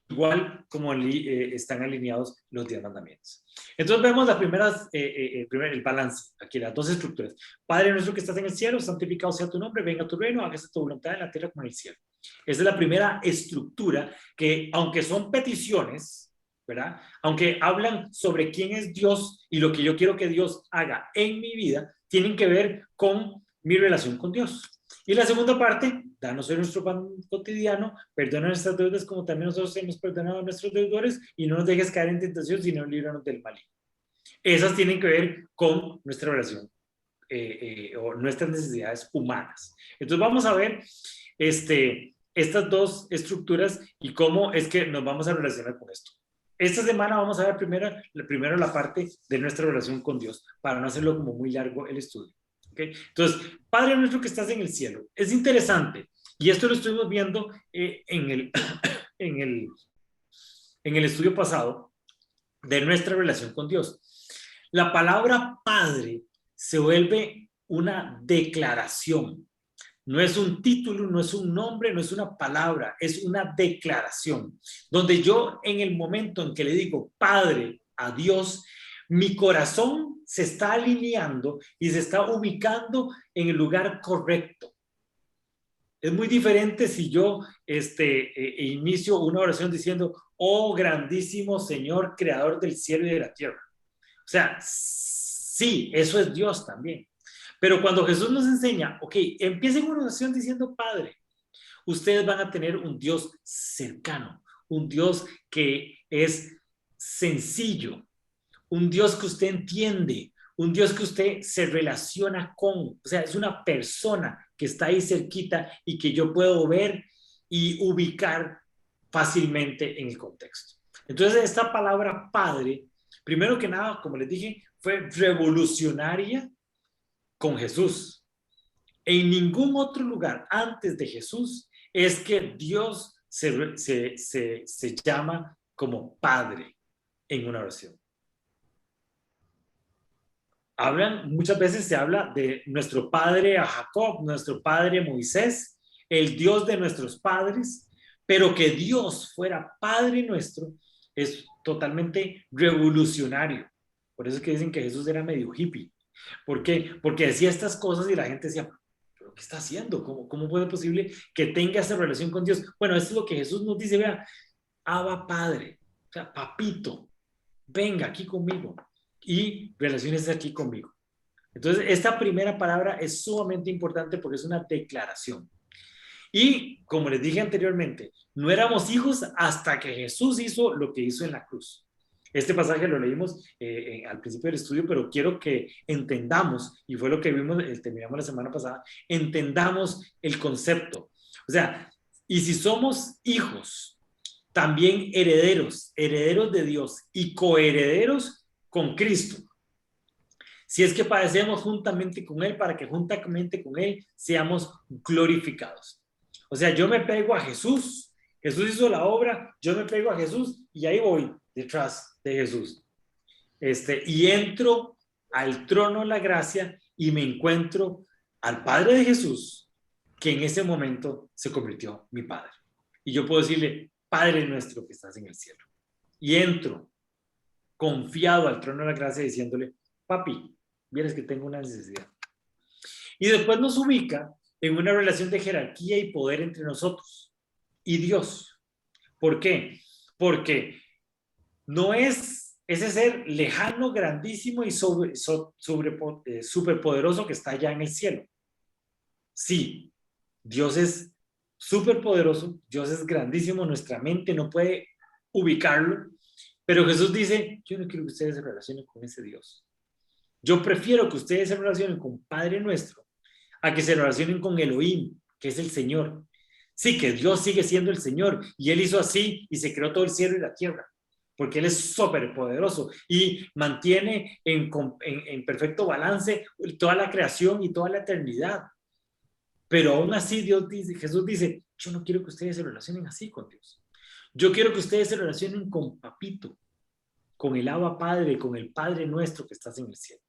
igual como están alineados los 10 mandamientos. Entonces vemos las primeras, el balance, aquí las dos estructuras. Padre nuestro que estás en el cielo, santificado sea tu nombre, venga tu reino, hágase tu voluntad en la tierra como en el cielo. Esa es la primera estructura que, aunque son peticiones, ¿verdad? Aunque hablan sobre quién es Dios y lo que yo quiero que Dios haga en mi vida, tienen que ver con mi relación con Dios. Y la segunda parte, danos hoy nuestro pan cotidiano, perdona nuestras deudas como también nosotros hemos perdonado a nuestros deudores y no nos dejes caer en tentación, sino líbranos del mal. Esas tienen que ver con nuestra relación o nuestras necesidades humanas. Entonces vamos a ver estas dos estructuras y cómo es que nos vamos a relacionar con esto. Esta semana vamos a ver primero la parte de nuestra relación con Dios, para no hacerlo como muy largo el estudio. ¿Okay? Entonces, Padre nuestro que estás en el cielo. Es interesante, y esto lo estuvimos viendo en el estudio pasado de nuestra relación con Dios. La palabra Padre se vuelve una declaración. No es un título, no es un nombre, no es una palabra, es una declaración. Donde yo en el momento en que le digo Padre a Dios, mi corazón se está alineando y se está ubicando en el lugar correcto. Es muy diferente si yo inicio una oración diciendo, oh grandísimo Señor, creador del cielo y de la tierra. O sea, sí, eso es Dios también. Pero cuando Jesús nos enseña, ok, empiecen una oración diciendo Padre. ustedes van a tener un Dios cercano, un Dios que es sencillo, un Dios que usted entiende, un Dios que usted se relaciona con, o sea, es una persona que está ahí cerquita y que yo puedo ver y ubicar fácilmente en el contexto. Entonces, esta palabra padre, primero que nada, como les dije, fue revolucionaria con Jesús. En ningún otro lugar antes de Jesús es que Dios se llama como padre en una oración. Muchas veces se habla de nuestro padre a Jacob, nuestro padre Moisés, el Dios de nuestros padres, pero que Dios fuera padre nuestro es totalmente revolucionario. Por eso es que dicen que Jesús era medio hippie. ¿Por qué? Porque decía estas cosas y la gente decía, ¿pero qué está haciendo? ¿Cómo puede ser posible que tenga esa relación con Dios? Bueno, esto es lo que Jesús nos dice, vea, Abba Padre, o sea, papito, venga aquí conmigo y relaciónese aquí conmigo. Entonces, esta primera palabra es sumamente importante porque es una declaración. Y como les dije anteriormente, no éramos hijos hasta que Jesús hizo lo que hizo en la cruz. Este pasaje lo leímos al principio del estudio, pero quiero que entendamos, y fue lo que vimos, terminamos la semana pasada, entendamos el concepto. O sea, y si somos hijos, también herederos, herederos de Dios y coherederos con Cristo. Si es que padecemos juntamente con Él, para que juntamente con Él seamos glorificados. O sea, yo me pego a Jesús, Jesús hizo la obra, yo me pego a Jesús y ahí voy detrás de Jesús. Y entro al trono de la gracia y me encuentro al Padre de Jesús, que en ese momento se convirtió en mi Padre. Y yo puedo decirle, Padre nuestro que estás en el cielo. Y entro confiado al trono de la gracia diciéndole, papi, vieres que tengo una necesidad. Y después nos ubica en una relación de jerarquía y poder entre nosotros y Dios. ¿Por qué? Porque no es ese ser lejano, grandísimo y superpoderoso que está allá en el cielo. Sí, Dios es superpoderoso, Dios es grandísimo, nuestra mente no puede ubicarlo, pero Jesús dice, yo no quiero que ustedes se relacionen con ese Dios. Yo prefiero que ustedes se relacionen con Padre Nuestro a que se relacionen con Elohim, que es el Señor. Sí, que Dios sigue siendo el Señor y Él hizo así y se creó todo el cielo y la tierra, porque Él es súper poderoso y mantiene en perfecto balance toda la creación y toda la eternidad. Pero aún así Jesús dice, yo no quiero que ustedes se relacionen así con Dios. Yo quiero que ustedes se relacionen con Papito, con el Abba Padre, con el Padre Nuestro que estás en el cielo.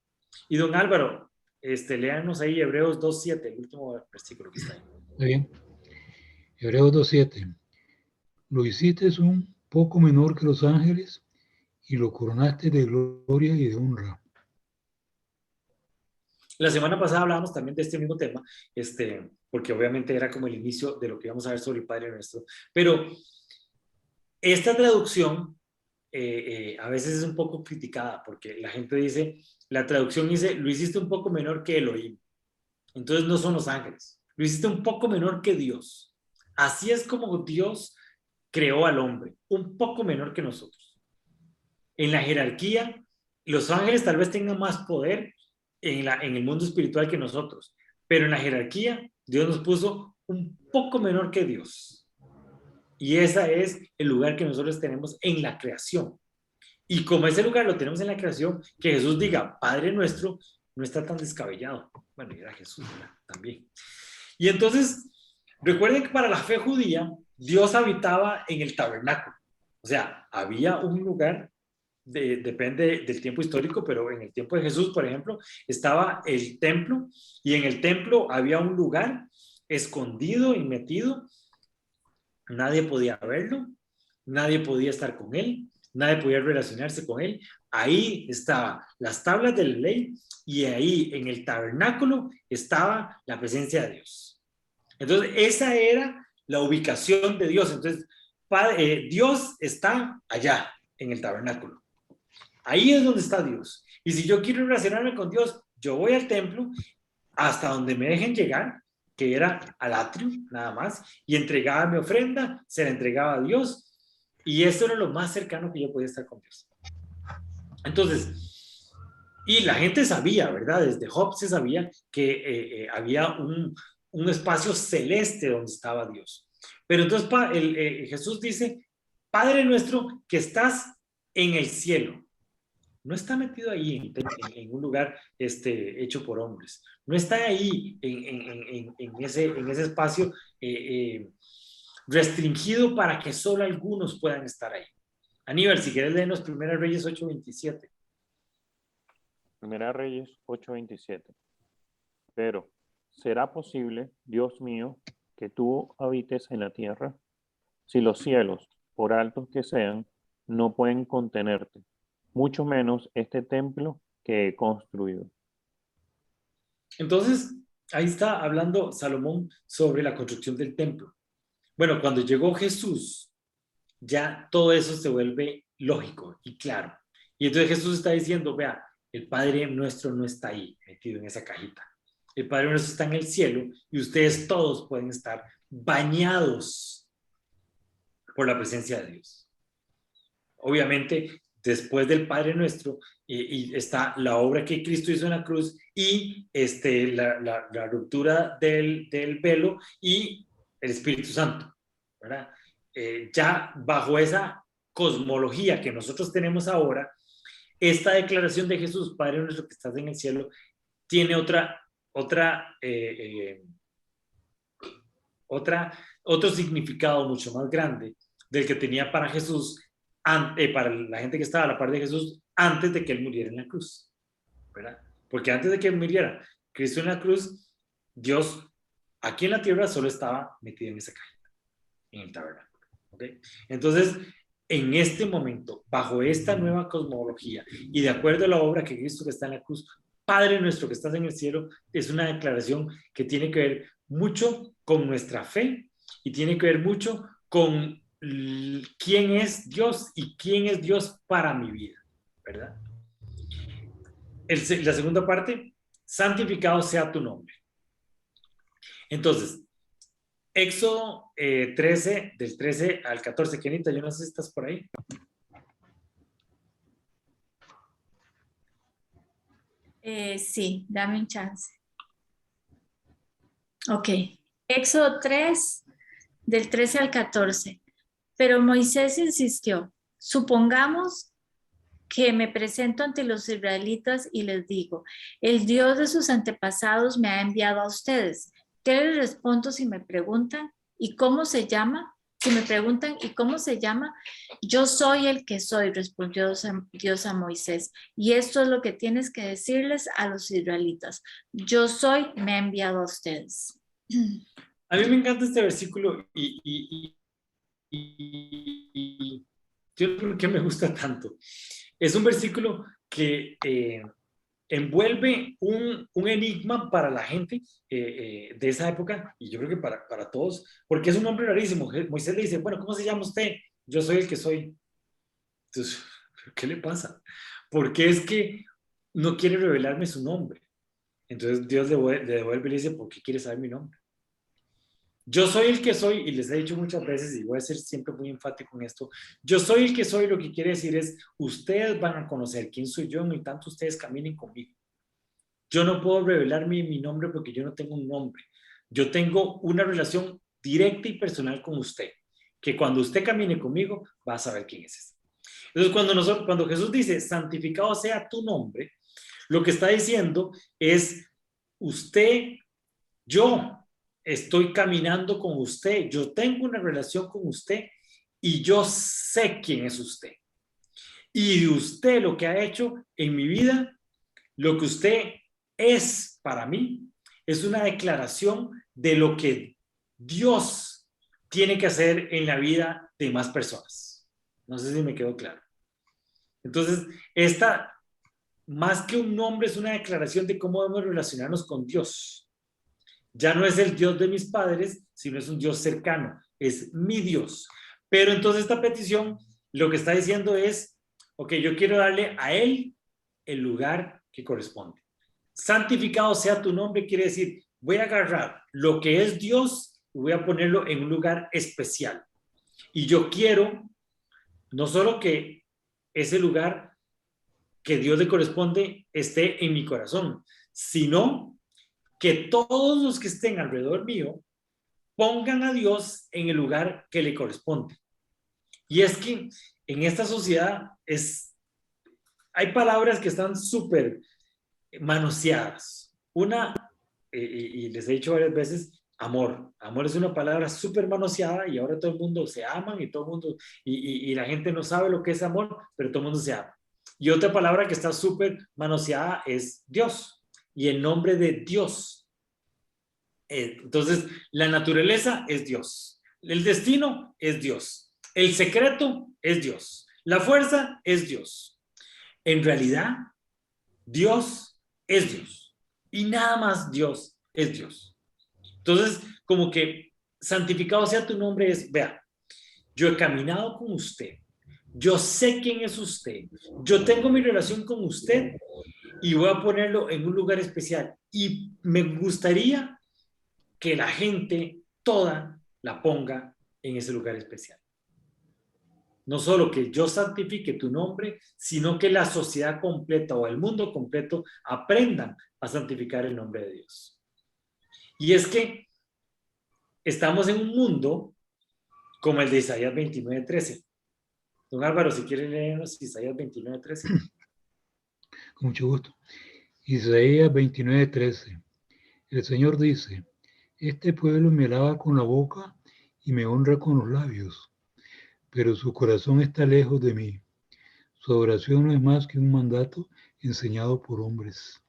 Y don Álvaro, léanos ahí Hebreos 2.7, el último versículo que está ahí. Está bien. Hebreos 2.7. Lo hiciste un poco menor que los ángeles y lo coronaste de gloria y de honra. La semana pasada hablábamos también de este mismo tema, porque obviamente era como el inicio de lo que íbamos a ver sobre el Padre Nuestro. Pero esta traducción a veces es un poco criticada porque la gente dice, la traducción dice, lo hiciste un poco menor que Elohim. Entonces no son los ángeles. Lo hiciste un poco menor que Dios. Así es como Dios creó al hombre, un poco menor que nosotros. En la jerarquía, los ángeles tal vez tengan más poder en el mundo espiritual que nosotros, pero en la jerarquía Dios nos puso un poco menor que Dios. Y ese es el lugar que nosotros tenemos en la creación. Y como ese lugar lo tenemos en la creación, que Jesús diga, Padre Nuestro, no está tan descabellado. Bueno, y era Jesús, ¿verdad? También. Y entonces, recuerden que para la fe judía, Dios habitaba en el tabernáculo. O sea, había un lugar, depende del tiempo histórico, pero en el tiempo de Jesús, por ejemplo, estaba el templo, y en el templo había un lugar escondido y metido. Nadie podía verlo, nadie podía estar con él, nadie podía relacionarse con él. Ahí estaban las tablas de la ley y ahí en el tabernáculo estaba la presencia de Dios. Entonces, esa era la ubicación de Dios. Entonces, Dios está allá en el tabernáculo. Ahí es donde está Dios. Y si yo quiero relacionarme con Dios, yo voy al templo hasta donde me dejen llegar que era al atrio, nada más, y entregaba mi ofrenda, se la entregaba a Dios, y esto era lo más cercano que yo podía estar con Dios. Entonces, y la gente sabía, ¿verdad? Desde Job se sabía que había un espacio celeste donde estaba Dios. Pero entonces Jesús dice, Padre nuestro que estás en el cielo. No está metido ahí en un lugar hecho por hombres. No está ahí en ese espacio restringido para que solo algunos puedan estar ahí. Aníbal, si quieres leernos 1 Reyes 8:27. 1 Reyes 8:27. Pero, ¿será posible, Dios mío, que tú habites en la tierra? Si los cielos, por altos que sean, no pueden contenerte, mucho menos este templo que he construido. Entonces, ahí está hablando Salomón sobre la construcción del templo. Bueno, cuando llegó Jesús, ya todo eso se vuelve lógico y claro. Y entonces Jesús está diciendo, vea, el Padre nuestro no está ahí, metido en esa cajita. El Padre nuestro está en el cielo y ustedes todos pueden estar bañados por la presencia de Dios. Obviamente, después del Padre nuestro, y está la obra que Cristo hizo en la cruz y la ruptura del velo y el Espíritu Santo, ¿verdad? Ya bajo esa cosmología que nosotros tenemos ahora, esta declaración de Jesús, Padre nuestro que estás en el cielo, tiene otro significado mucho más grande del que tenía para Jesús, para la gente que estaba a la par de Jesús antes de que él muriera en la cruz, ¿verdad? Porque antes de que él muriera Cristo en la cruz, Dios aquí en la tierra solo estaba metido en esa cajita, en el tabernáculo, ¿ok? Entonces, en este momento, bajo esta nueva cosmología y de acuerdo a la obra que Cristo que está en la cruz, Padre nuestro que estás en el cielo, es una declaración que tiene que ver mucho con nuestra fe y tiene que ver mucho con quién es Dios y quién es Dios para mi vida, ¿verdad? La segunda parte, santificado sea tu nombre. Entonces, Éxodo 13, del 13 al 14, Kenita, yo no sé si estás por ahí. Sí, dame un chance. Ok, Éxodo 3, del 13 al 14. Pero Moisés insistió, supongamos que me presento ante los israelitas y les digo, el Dios de sus antepasados me ha enviado a ustedes. ¿Qué les respondo si me preguntan? ¿Y cómo se llama? Si me preguntan, ¿y cómo se llama? Yo soy el que soy, respondió Dios a Moisés. Y esto es lo que tienes que decirles a los israelitas. Yo soy, me ha enviado a ustedes. A mí me encanta este versículo y yo no sé por qué me gusta tanto. Es un versículo que envuelve un enigma para la gente de esa época, y yo creo que para todos, porque es un nombre rarísimo. Moisés le dice, bueno, ¿cómo se llama usted? Yo soy el que soy. Entonces, ¿qué le pasa? Porque es que no quiere revelarme su nombre. Entonces Dios le devuelve y le dice, ¿por qué quiere saber mi nombre? Yo soy el que soy, y les he dicho muchas veces, y voy a ser siempre muy enfático en esto, yo soy el que soy, lo que quiere decir es, ustedes van a conocer quién soy yo, y tanto ustedes caminen conmigo. Yo no puedo revelar mi nombre porque yo no tengo un nombre. Yo tengo una relación directa y personal con usted, que cuando usted camine conmigo, va a saber quién es ese. Entonces, cuando Jesús dice, santificado sea tu nombre, lo que está diciendo es, usted, yo estoy caminando con usted, yo tengo una relación con usted y yo sé quién es usted. Y de usted lo que ha hecho en mi vida, lo que usted es para mí, es una declaración de lo que Dios tiene que hacer en la vida de más personas. No sé si me quedó claro. Entonces, esta, más que un nombre, es una declaración de cómo debemos relacionarnos con Dios. Ya no es el Dios de mis padres, sino es un Dios cercano, es mi Dios. Pero entonces esta petición lo que está diciendo es, ok, yo quiero darle a Él el lugar que corresponde. Santificado sea tu nombre, quiere decir, voy a agarrar lo que es Dios y voy a ponerlo en un lugar especial. Y yo quiero no solo que ese lugar que Dios le corresponde esté en mi corazón, sino que todos los que estén alrededor mío pongan a Dios en el lugar que le corresponde. Y es que en esta sociedad hay palabras que están súper manoseadas. Una, y les he dicho varias veces, amor. Amor es una palabra súper manoseada y ahora todo el mundo se aman y todo el mundo, y la gente no sabe lo que es amor, pero todo el mundo se ama. Y otra palabra que está súper manoseada es Dios y el nombre de Dios. Entonces, la naturaleza es Dios. El destino es Dios. El secreto es Dios. La fuerza es Dios. En realidad, Dios es Dios. Y nada más Dios es Dios. Entonces, como que santificado sea tu nombre es, vea, yo he caminado con usted. Yo sé quién es usted. Yo tengo mi relación con usted y voy a ponerlo en un lugar especial. Y me gustaría que la gente toda la ponga en ese lugar especial. No solo que yo santifique tu nombre, sino que la sociedad completa o el mundo completo aprendan a santificar el nombre de Dios. Y es que estamos en un mundo como el de Isaías 29:13. Don Álvaro, si quiere leernos Isaías 29:13. Con mucho gusto. Isaías 29:13. El Señor dice: este pueblo me alaba con la boca y me honra con los labios, pero su corazón está lejos de mí. Su oración no es más que un mandato enseñado por hombres.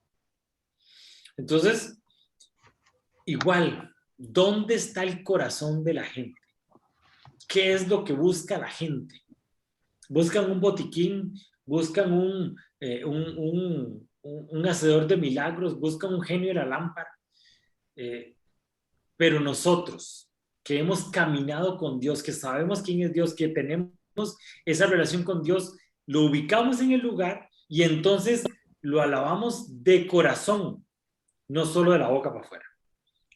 Entonces, igual, ¿dónde está el corazón de la gente? ¿Qué es lo que busca la gente? ¿Buscan un botiquín? ¿Buscan un hacedor de milagros? ¿Buscan un genio de la lámpara? Pero nosotros, que hemos caminado con Dios, que sabemos quién es Dios, que tenemos esa relación con Dios, lo ubicamos en el lugar y entonces lo alabamos de corazón, no solo de la boca para afuera.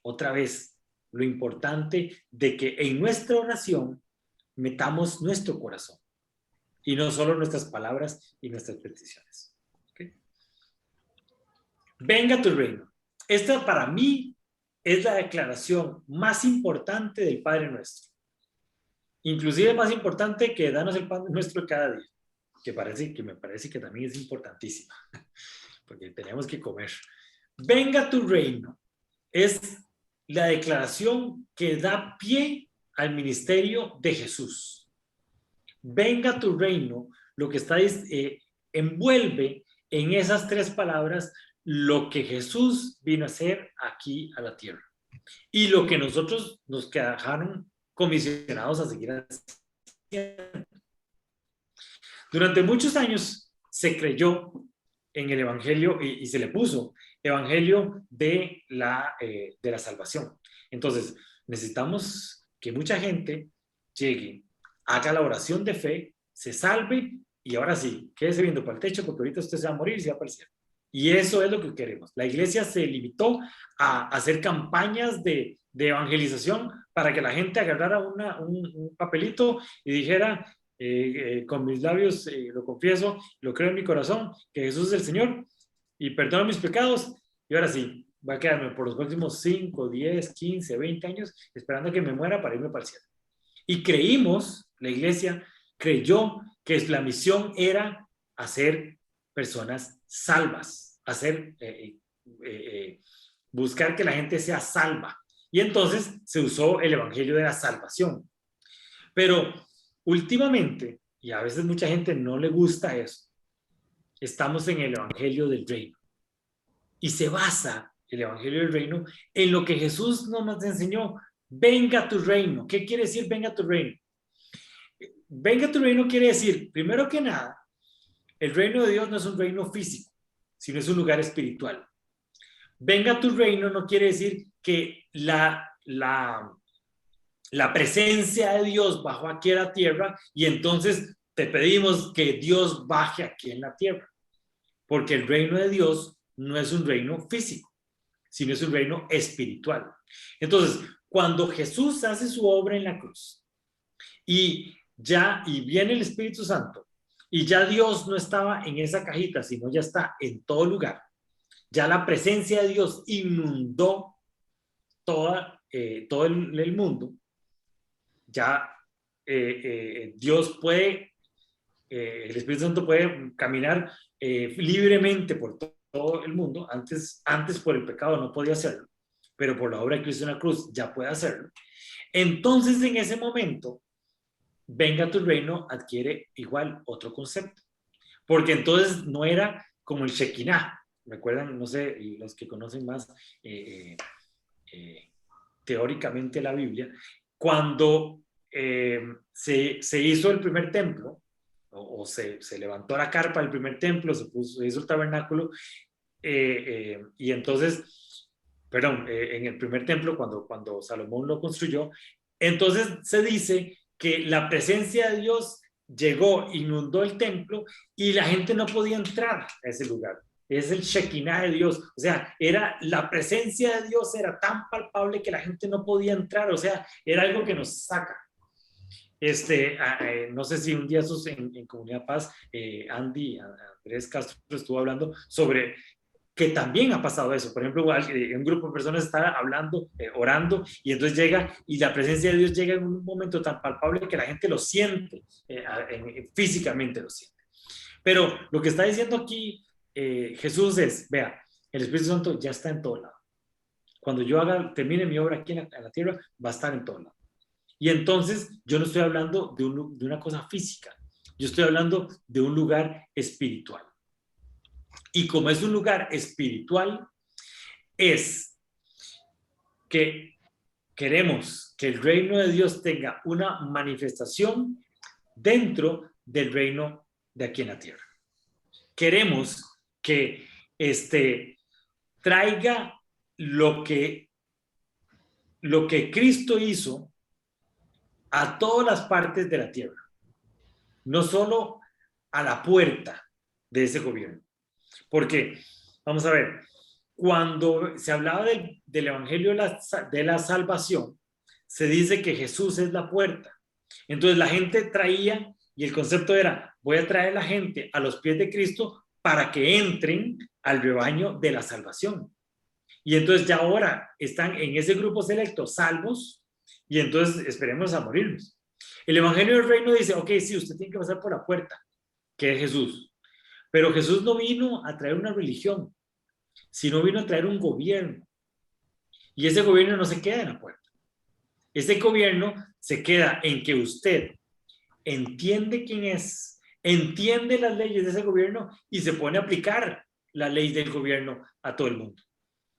Otra vez, lo importante de que en nuestra oración metamos nuestro corazón y no solo nuestras palabras y nuestras peticiones. ¿Okay? Venga tu reino. Esta para mí es la declaración más importante del Padre Nuestro. Inclusive más importante que danos el pan nuestro cada día, que me parece que también es importantísima, porque tenemos que comer. Venga tu reino. Es la declaración que da pie al ministerio de Jesús. Venga tu reino, lo que está envuelve en esas tres palabras lo que Jesús vino a hacer aquí a la tierra y lo que nosotros nos dejaron comisionados a seguir haciendo. Durante muchos años se creyó en el evangelio y se le puso evangelio de la salvación. Entonces necesitamos que mucha gente llegue, haga la oración de fe, se salve y ahora sí, quédese viendo para el techo porque ahorita usted se va a morir y se va para el cielo. Y eso es lo que queremos. La iglesia se limitó a hacer campañas de evangelización para que la gente agarrara un papelito y dijera, con mis labios lo confieso, lo creo en mi corazón, que Jesús es el Señor y perdona mis pecados. Y ahora sí, va a quedarme por los próximos 5, 10, 15, 20 años esperando a que me muera para irme para el cielo. Y creímos, la iglesia creyó que la misión era hacer personas salvas, buscar que la gente sea salva. Y entonces se usó el evangelio de la salvación. Pero últimamente, y a veces mucha gente no le gusta eso, estamos en el evangelio del reino. Y se basa el evangelio del reino en lo que Jesús nos enseñó. Venga tu reino. ¿Qué quiere decir venga tu reino? Venga tu reino quiere decir, primero que nada, el reino de Dios no es un reino físico, sino es un lugar espiritual. Venga tu reino no quiere decir que la presencia de Dios bajó aquí a la tierra y entonces te pedimos que Dios baje aquí en la tierra. Porque el reino de Dios no es un reino físico, sino es un reino espiritual. Entonces, cuando Jesús hace su obra en la cruz y viene el Espíritu Santo y ya Dios no estaba en esa cajita, sino ya está en todo lugar, ya la presencia de Dios inundó todo el mundo, ya Dios puede, el Espíritu Santo puede caminar libremente por todo el mundo. Antes por el pecado no podía hacerlo, pero por la obra de Cristo en la cruz ya puede hacerlo. Entonces, en ese momento, venga tu reino adquiere igual otro concepto, porque entonces no era como el Shekinah. ¿Recuerdan? No sé, los que conocen más teóricamente la Biblia, cuando se hizo el primer templo, o se levantó la carpa del primer templo, se hizo el tabernáculo, y entonces, en el primer templo, cuando Salomón lo construyó, entonces se dice que la presencia de Dios llegó, inundó el templo y la gente no podía entrar a ese lugar. Es el Shekinah de Dios, o sea, la presencia de Dios era tan palpable que la gente no podía entrar, o sea, era algo que nos saca. No sé si un día en Comunidad Paz, Andrés Castro estuvo hablando sobre que también ha pasado eso. Por ejemplo, un grupo de personas está hablando, orando, y entonces llega, y la presencia de Dios llega en un momento tan palpable que la gente lo siente, físicamente lo siente. Pero lo que está diciendo aquí Jesús es, vea, el Espíritu Santo ya está en todo lado. Cuando yo termine mi obra aquí en la tierra, va a estar en todo lado. Y entonces yo no estoy hablando de una cosa física, yo estoy hablando de un lugar espiritual. Y como es un lugar espiritual, es que queremos que el reino de Dios tenga una manifestación dentro del reino de aquí en la tierra. Queremos que traiga lo que Cristo hizo a todas las partes de la tierra, no solo a la puerta de ese gobierno. Porque, vamos a ver, cuando se hablaba del Evangelio de la salvación, se dice que Jesús es la puerta. Entonces la gente traía, y el concepto era, voy a traer a la gente a los pies de Cristo para que entren al rebaño de la salvación. Y entonces ya ahora están en ese grupo selecto, salvos, y entonces esperemos a morirnos. El Evangelio del Reino dice, ok, sí, usted tiene que pasar por la puerta, que es Jesús. Pero Jesús no vino a traer una religión, sino vino a traer un gobierno. Y ese gobierno no se queda en la puerta. Ese gobierno se queda en que usted entiende quién es, entiende las leyes de ese gobierno y se pone a aplicar la ley del gobierno a todo el mundo.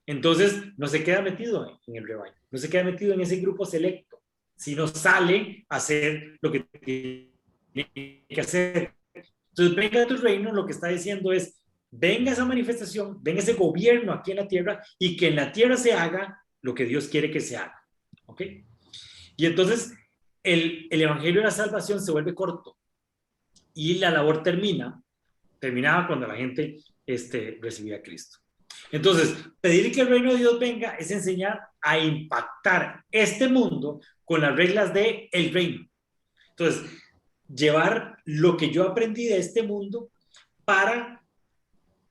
Entonces, no se queda metido en el rebaño, no se queda metido en ese grupo selecto, sino sale a hacer lo que tiene que hacer. Entonces, venga tu reino, lo que está diciendo es, venga esa manifestación, venga ese gobierno aquí en la tierra y que en la tierra se haga lo que Dios quiere que se haga. ¿Ok? Y entonces, el evangelio de la salvación se vuelve corto y la labor terminaba cuando la gente recibía a Cristo. Entonces, pedir que el reino de Dios venga es enseñar a impactar este mundo con las reglas del reino. Entonces, llevar lo que yo aprendí de este mundo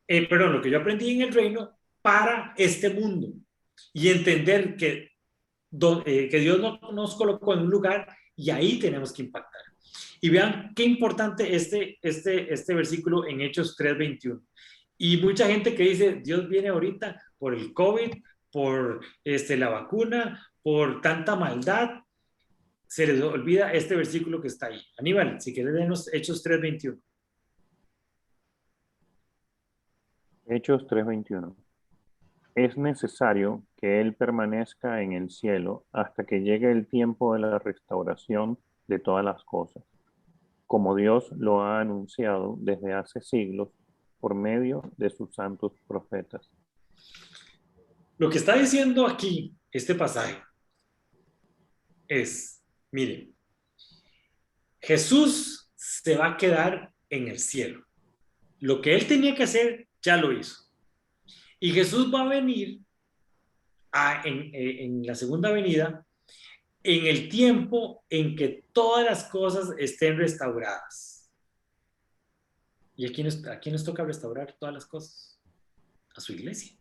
lo que yo aprendí en el reino para este mundo y entender que Dios nos colocó en un lugar y ahí tenemos que impactar. Y vean qué importante este versículo en Hechos 3:21. Y mucha gente que dice, Dios viene ahorita por el COVID, por la vacuna, por tanta maldad, se les olvida este versículo que está ahí. Aníbal, si quieres leernos Hechos 3:21. Hechos 3:21. Es necesario que Él permanezca en el cielo hasta que llegue el tiempo de la restauración de todas las cosas, como Dios lo ha anunciado desde hace siglos por medio de sus santos profetas. Lo que está diciendo aquí este pasaje es, miren, Jesús se va a quedar en el cielo. Lo que él tenía que hacer, ya lo hizo. Y Jesús va a venir en la segunda venida, en el tiempo en que todas las cosas estén restauradas. ¿Y a quién nos toca restaurar todas las cosas? A su iglesia.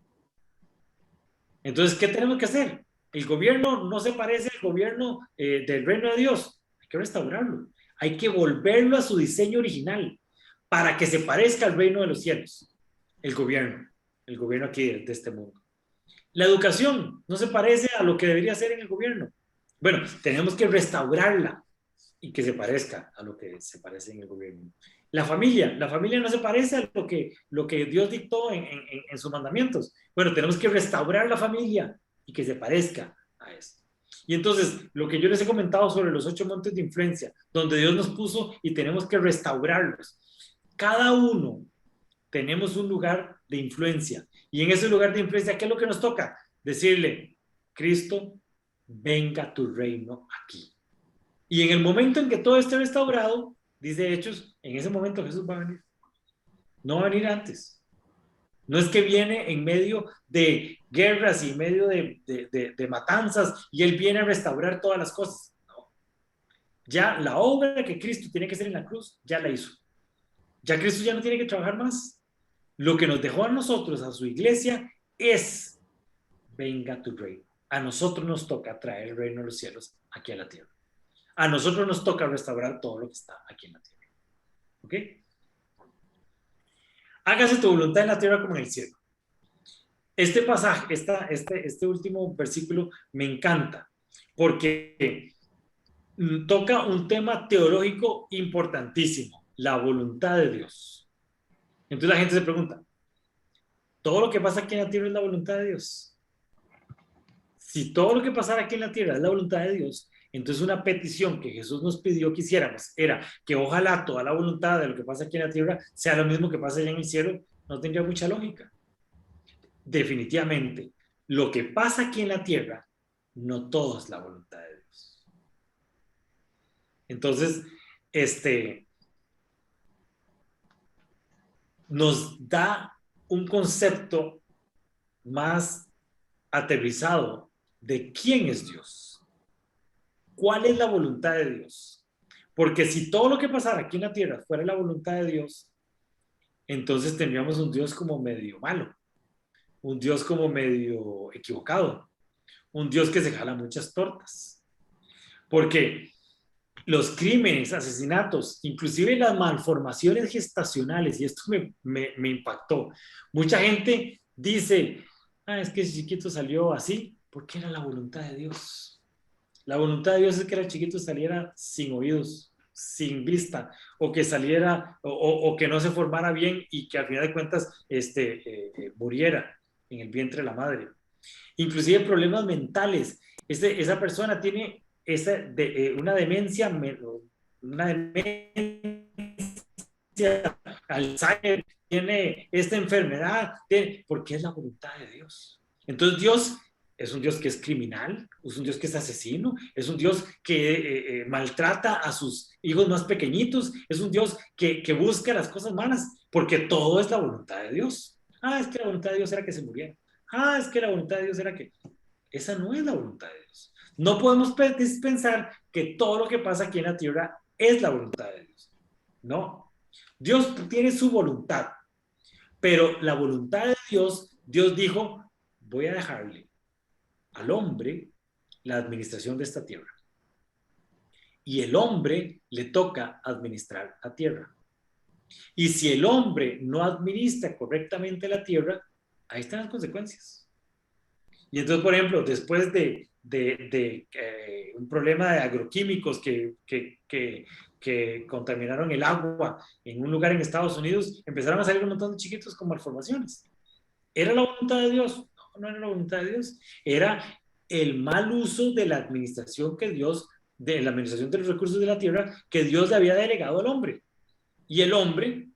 Entonces, ¿qué tenemos que hacer? El gobierno no se parece al gobierno del reino de Dios. Hay que restaurarlo. Hay que volverlo a su diseño original para que se parezca al reino de los cielos. El gobierno aquí de este mundo. La educación no se parece a lo que debería ser en el gobierno. Bueno, tenemos que restaurarla y que se parezca a lo que se parece en el gobierno. La familia no se parece a lo que Dios dictó en sus mandamientos. Bueno, tenemos que restaurar la familia y que se parezca a eso. Y entonces, lo que yo les he comentado sobre los 8 montes de influencia, donde Dios nos puso y tenemos que restaurarlos. Cada uno tenemos un lugar de influencia. Y en ese lugar de influencia, ¿qué es lo que nos toca? Decirle, Cristo, venga tu reino aquí. Y en el momento en que todo esté restaurado, dice Hechos, en ese momento Jesús va a venir. No va a venir antes. No es que viene en medio de guerras y en medio de matanzas y Él viene a restaurar todas las cosas. No. Ya la obra que Cristo tiene que hacer en la cruz, ya la hizo. Ya Cristo ya no tiene que trabajar más. Lo que nos dejó a nosotros, a su iglesia, es venga tu reino. A nosotros nos toca traer el reino de los cielos aquí a la tierra. A nosotros nos toca restaurar todo lo que está aquí en la tierra. ¿Ok? Hágase tu voluntad en la tierra como en el cielo. Este pasaje, este último versículo me encanta porque toca un tema teológico importantísimo, la voluntad de Dios. Entonces la gente se pregunta, ¿todo lo que pasa aquí en la tierra es la voluntad de Dios? Si todo lo que pasara aquí en la tierra es la voluntad de Dios, entonces una petición que Jesús nos pidió que hiciéramos era que ojalá toda la voluntad de lo que pasa aquí en la tierra sea lo mismo que pasa allá en el cielo. No tendría mucha lógica. Definitivamente, lo que pasa aquí en la tierra, no todo es la voluntad de Dios. Entonces, nos da un concepto más aterrizado de quién es Dios. ¿Cuál es la voluntad de Dios? Porque si todo lo que pasara aquí en la tierra fuera la voluntad de Dios, entonces tendríamos un Dios como medio malo, un Dios como medio equivocado, un Dios que se jala muchas tortas. Porque los crímenes, asesinatos, inclusive las malformaciones gestacionales, y esto me impactó. Mucha gente dice, es que ese chiquito salió así, porque era la voluntad de Dios. La voluntad de Dios es que el chiquito saliera sin oídos, sin vista, o que saliera, o que no se formara bien y que al final de cuentas muriera en el vientre de la madre. Inclusive problemas mentales. Esa persona tiene una demencia, Alzheimer, tiene esta enfermedad, porque es la voluntad de Dios. Entonces Dios es un Dios que es criminal, es un Dios que es asesino, es un Dios que maltrata a sus hijos más pequeñitos, es un Dios que busca las cosas malas, porque todo es la voluntad de Dios. Es que la voluntad de Dios era que se muriera. Es que la voluntad de Dios era que... Esa no es la voluntad de Dios. No podemos pensar que todo lo que pasa aquí en la tierra es la voluntad de Dios. No. Dios tiene su voluntad, pero la voluntad de Dios, Dios dijo, voy a dejarle al hombre la administración de esta tierra. Y el hombre le toca administrar la tierra. Y si el hombre no administra correctamente la tierra, ahí están las consecuencias. Y entonces, por ejemplo, después de un problema de agroquímicos que contaminaron el agua en un lugar en Estados Unidos, empezaron a salir un montón de chiquitos con malformaciones. ¿Era la voluntad de Dios? No era la voluntad de Dios. Era el mal uso de la administración de la administración de los recursos de la tierra que Dios le había delegado al hombre. Y el hombre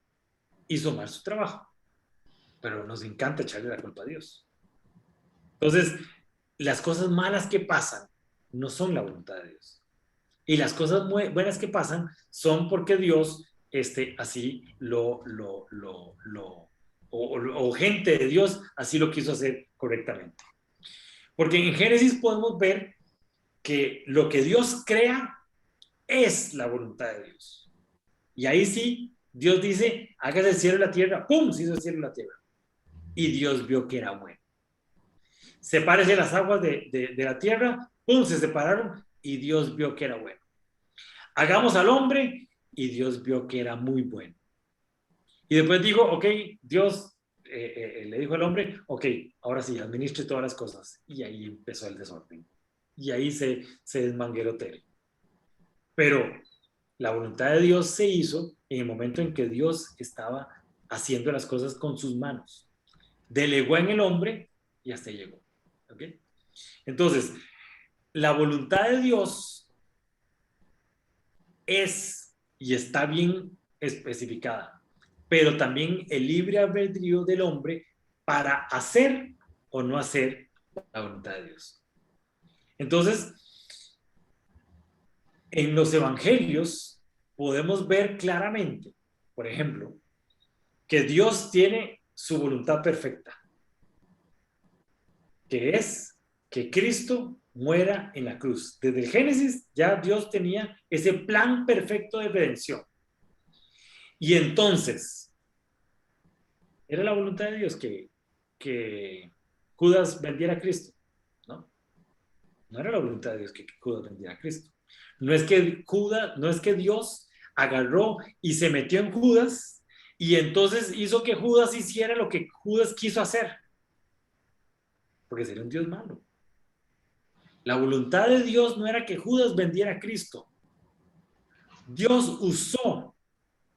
hizo mal su trabajo. Pero nos encanta echarle la culpa a Dios. Entonces, las cosas malas que pasan no son la voluntad de Dios. Y las cosas buenas que pasan son porque Dios así o gente de Dios así lo quiso hacer correctamente. Porque en Génesis podemos ver que lo que Dios crea es la voluntad de Dios. Y ahí sí, Dios dice, hágase el cielo y la tierra, ¡pum! Se hizo el cielo y la tierra. Y Dios vio que era bueno. Sepárese las aguas de la tierra, ¡pum! Se separaron y Dios vio que era bueno. Hagamos al hombre y Dios vio que era muy bueno. Y después dijo, ok, Dios le dijo al hombre, ok, ahora sí, administre todas las cosas. Y ahí empezó el desorden. Y ahí se desmangueró todo. Pero la voluntad de Dios se hizo en el momento en que Dios estaba haciendo las cosas con sus manos. Delegó en el hombre y hasta llegó. ¿Okay? Entonces, la voluntad de Dios es y está bien especificada, pero también el libre albedrío del hombre para hacer o no hacer la voluntad de Dios. Entonces, en los evangelios podemos ver claramente, por ejemplo, que Dios tiene su voluntad perfecta, que es que Cristo muera en la cruz. Desde el Génesis ya Dios tenía ese plan perfecto de redención. Y entonces, era la voluntad de Dios que Judas vendiera a Cristo, ¿no? No era la voluntad de Dios que Judas vendiera a Cristo. No es que Dios agarró y se metió en Judas y entonces hizo que Judas hiciera lo que Judas quiso hacer. Porque sería un Dios malo. La voluntad de Dios no era que Judas vendiera a Cristo. Dios usó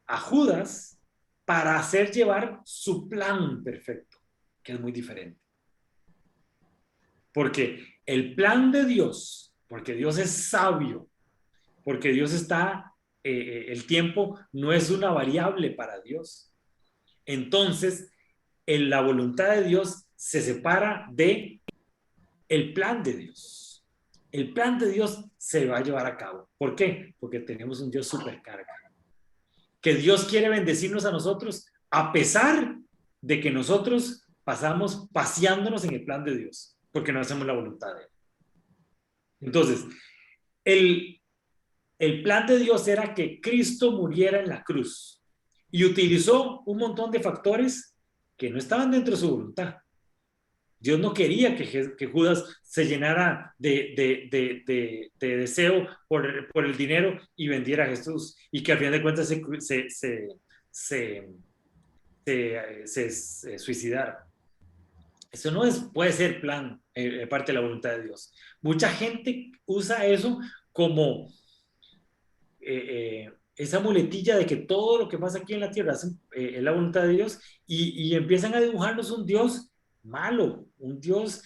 a Judas para hacer llevar su plan perfecto, que es muy diferente. Porque el plan de Dios, porque Dios es sabio, porque Dios está, el tiempo no es una variable para Dios. Entonces, la voluntad de Dios se separa de el plan de Dios. El plan de Dios se va a llevar a cabo. ¿Por qué? Porque tenemos un Dios supercarga. Que Dios quiere bendecirnos a nosotros a pesar de que nosotros pasamos paseándonos en el plan de Dios, porque no hacemos la voluntad de Él. Entonces, el plan de Dios era que Cristo muriera en la cruz y utilizó un montón de factores que no estaban dentro de su voluntad. Dios no quería que Judas se llenara de deseo por el dinero y vendiera a Jesús y que al final de cuentas se suicidara. Eso no puede ser plan, parte de la voluntad de Dios. Mucha gente usa eso como esa muletilla de que todo lo que pasa aquí en la tierra es la voluntad de Dios y empiezan a dibujarnos un Dios malo, un Dios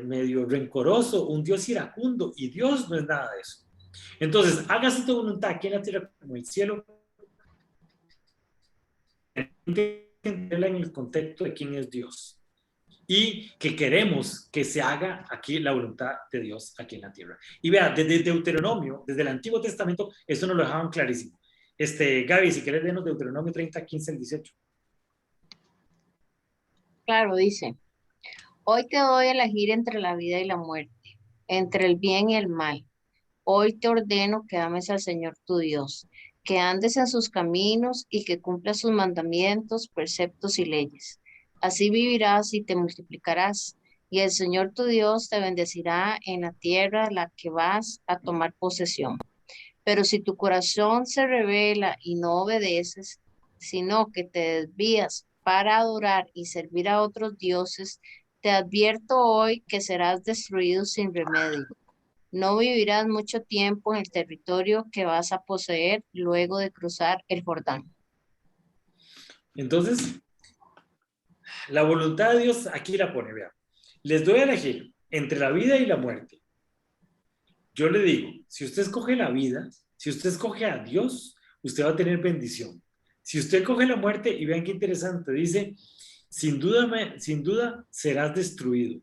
medio rencoroso, un Dios iracundo, y Dios no es nada de eso. Entonces, hágase tu voluntad aquí en la tierra como en el cielo, entenderla en el contexto de quién es Dios y que queremos que se haga aquí la voluntad de Dios aquí en la tierra. Y vea, desde Deuteronomio, desde el Antiguo Testamento, eso nos lo dejaban clarísimo. Gaby, si querés, denos Deuteronomio 30, 15 al 18. Claro, dice, hoy te doy a elegir entre la vida y la muerte, entre el bien y el mal. Hoy te ordeno que ames al Señor tu Dios, que andes en sus caminos y que cumplas sus mandamientos, preceptos y leyes. Así vivirás y te multiplicarás, y el Señor tu Dios te bendecirá en la tierra a la que vas a tomar posesión. Pero si tu corazón se rebela y no obedeces, sino que te desvías para adorar y servir a otros dioses, te advierto hoy que serás destruido sin remedio. No vivirás mucho tiempo en el territorio que vas a poseer luego de cruzar el Jordán. Entonces, la voluntad de Dios aquí la pone, vea. Les doy a elegir entre la vida y la muerte. Yo le digo, si usted escoge la vida, si usted escoge a Dios, usted va a tener bendición. Si usted coge la muerte, y vean qué interesante, dice, sin duda serás destruido.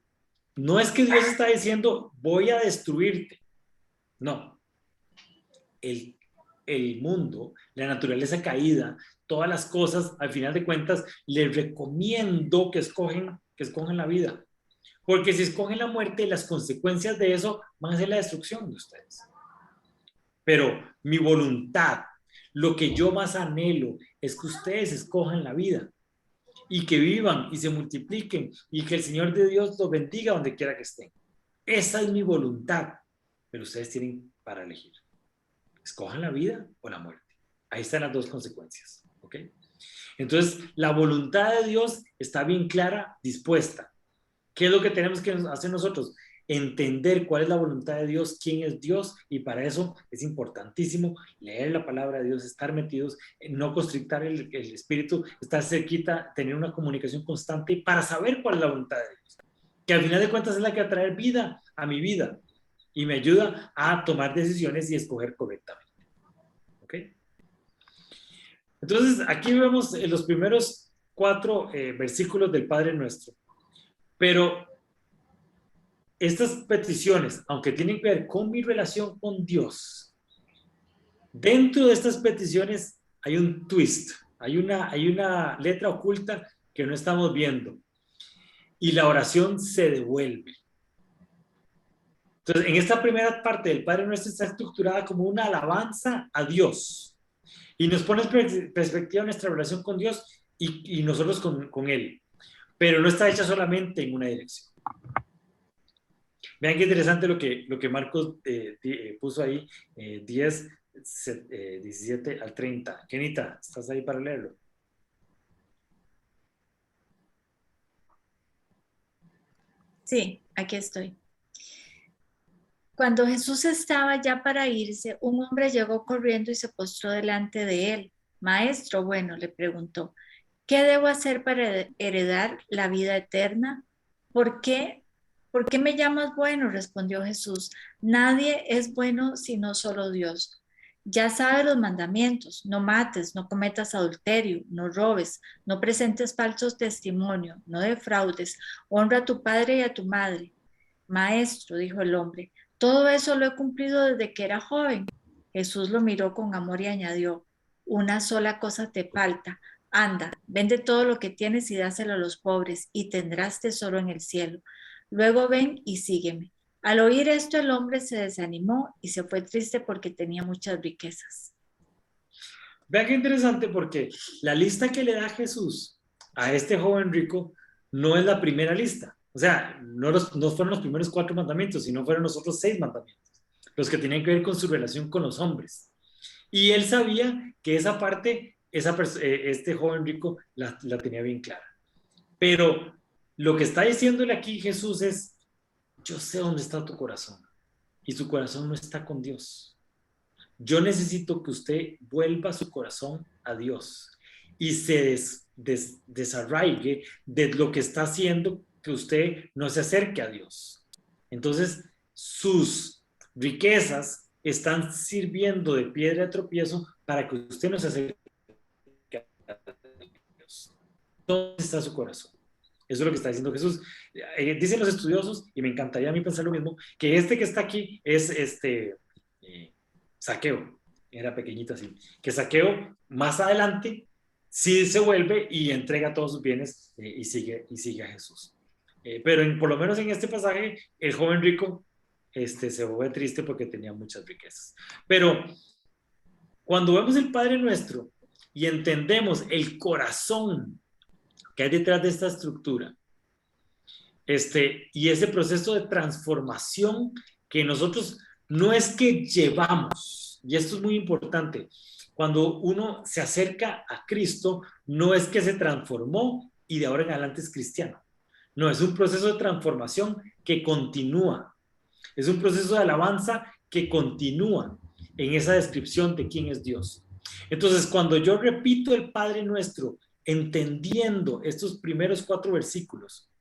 No es que Dios está diciendo, voy a destruirte. No. El mundo, la naturaleza caída, todas las cosas, al final de cuentas, les recomiendo que escogen la vida. Porque si escogen la muerte, las consecuencias de eso van a ser la destrucción de ustedes. Pero mi voluntad, lo que yo más anhelo, es que ustedes escojan la vida y que vivan y se multipliquen y que el Señor de Dios los bendiga donde quiera que estén. Esa es mi voluntad, pero ustedes tienen para elegir. Escojan la vida o la muerte. Ahí están las dos consecuencias, ¿ok? Entonces, la voluntad de Dios está bien clara, dispuesta. ¿Qué es lo que tenemos que hacer nosotros? Entender cuál es la voluntad de Dios, quién es Dios, y para eso es importantísimo leer la palabra de Dios, estar metidos, no constrictar el espíritu, estar cerquita, tener una comunicación constante para saber cuál es la voluntad de Dios, que al final de cuentas es la que va a traer vida a mi vida y me ayuda a tomar decisiones y escoger correctamente. ¿Ok? Entonces, aquí vemos los primeros 4 versículos del Padre Nuestro. Pero estas peticiones, aunque tienen que ver con mi relación con Dios, dentro de estas peticiones hay un twist, hay una letra oculta que no estamos viendo. Y la oración se devuelve. Entonces, en esta primera parte del Padre Nuestro está estructurada como una alabanza a Dios. Y nos pone en perspectiva nuestra relación con Dios y nosotros con Él. Pero no está hecha solamente en una dirección. Vean qué interesante lo que Marcos puso ahí, 10, 17 al 30. Kenita, ¿estás ahí para leerlo? Sí, aquí estoy. Cuando Jesús estaba ya para irse, un hombre llegó corriendo y se postró delante de él. Maestro, bueno, le preguntó, ¿qué debo hacer para heredar la vida eterna? ¿Por qué me llamas bueno? Respondió Jesús. Nadie es bueno sino solo Dios. Ya sabes los mandamientos: no mates, no cometas adulterio, no robes, no presentes falsos testimonios, no defraudes, honra a tu padre y a tu madre. Maestro, dijo el hombre, todo eso lo he cumplido desde que era joven. Jesús lo miró con amor y añadió, una sola cosa te falta. Anda, vende todo lo que tienes y dáselo a los pobres y tendrás tesoro en el cielo. Luego ven y sígueme. Al oír esto, el hombre se desanimó y se fue triste porque tenía muchas riquezas. Vean qué interesante, porque la lista que le da Jesús a este joven rico no es la primera lista. O sea, no fueron los primeros 4 mandamientos, sino fueron los otros 6 mandamientos, los que tenían que ver con su relación con los hombres. Y él sabía que esa parte, este joven rico la tenía bien clara. Pero lo que está diciéndole aquí Jesús es, yo sé dónde está tu corazón, y su corazón no está con Dios. Yo necesito que usted vuelva su corazón a Dios y se desarraigue de lo que está haciendo que usted no se acerque a Dios. Entonces, sus riquezas están sirviendo de piedra de tropiezo para que usted no se acerque a Dios. ¿Dónde está su corazón? Eso es lo que está diciendo Jesús. Dicen los estudiosos, y me encantaría a mí pensar lo mismo, que este que está aquí es Zaqueo, era pequeñito así, que Zaqueo más adelante sí se vuelve y entrega todos sus bienes y sigue a Jesús. Pero por lo menos en este pasaje, el joven rico se vuelve triste porque tenía muchas riquezas. Pero cuando vemos el Padre Nuestro y entendemos el corazón que hay detrás de esta estructura, y ese proceso de transformación que nosotros no es que llevamos, y esto es muy importante, cuando uno se acerca a Cristo, no es que se transformó y de ahora en adelante es cristiano. No, es un proceso de transformación que continúa. Es un proceso de alabanza que continúa en esa descripción de quién es Dios. Entonces, cuando yo repito el Padre Nuestro, entendiendo estos primeros 4 versículos,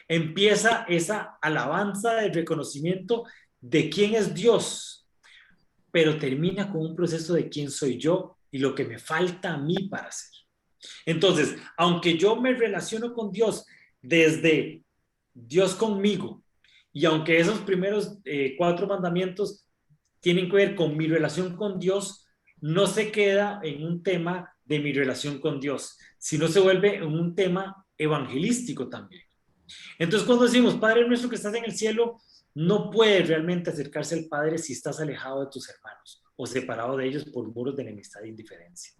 empieza esa alabanza de reconocimiento de quién es Dios, pero termina con un proceso de quién soy yo y lo que me falta a mí para hacer. Entonces, aunque yo me relaciono con Dios desde Dios conmigo, y aunque esos primeros 4 mandamientos tienen que ver con mi relación con Dios, no se queda en un tema de mi relación con Dios, sino se vuelve en un tema evangelístico también. Entonces, cuando decimos Padre nuestro que estás en el cielo, no puedes realmente acercarse al Padre si estás alejado de tus hermanos o separado de ellos por muros de enemistad e indiferencia.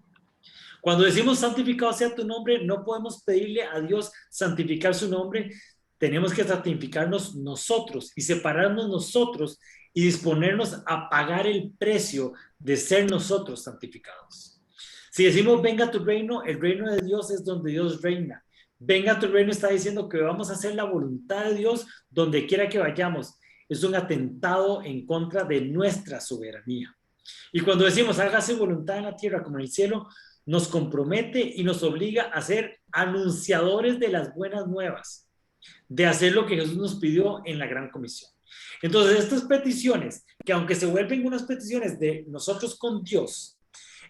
Cuando decimos santificado sea tu nombre, no podemos pedirle a Dios santificar su nombre, tenemos que santificarnos nosotros y separarnos nosotros y disponernos a pagar el precio de ser nosotros santificados. Si decimos venga tu reino, el reino de Dios es donde Dios reina. Venga tu reino está diciendo que vamos a hacer la voluntad de Dios donde quiera que vayamos. Es un atentado en contra de nuestra soberanía. Y cuando decimos hágase voluntad en la tierra como en el cielo, nos compromete y nos obliga a ser anunciadores de las buenas nuevas, de hacer lo que Jesús nos pidió en la gran comisión. Entonces, estas peticiones, que aunque se vuelven unas peticiones de nosotros con Dios,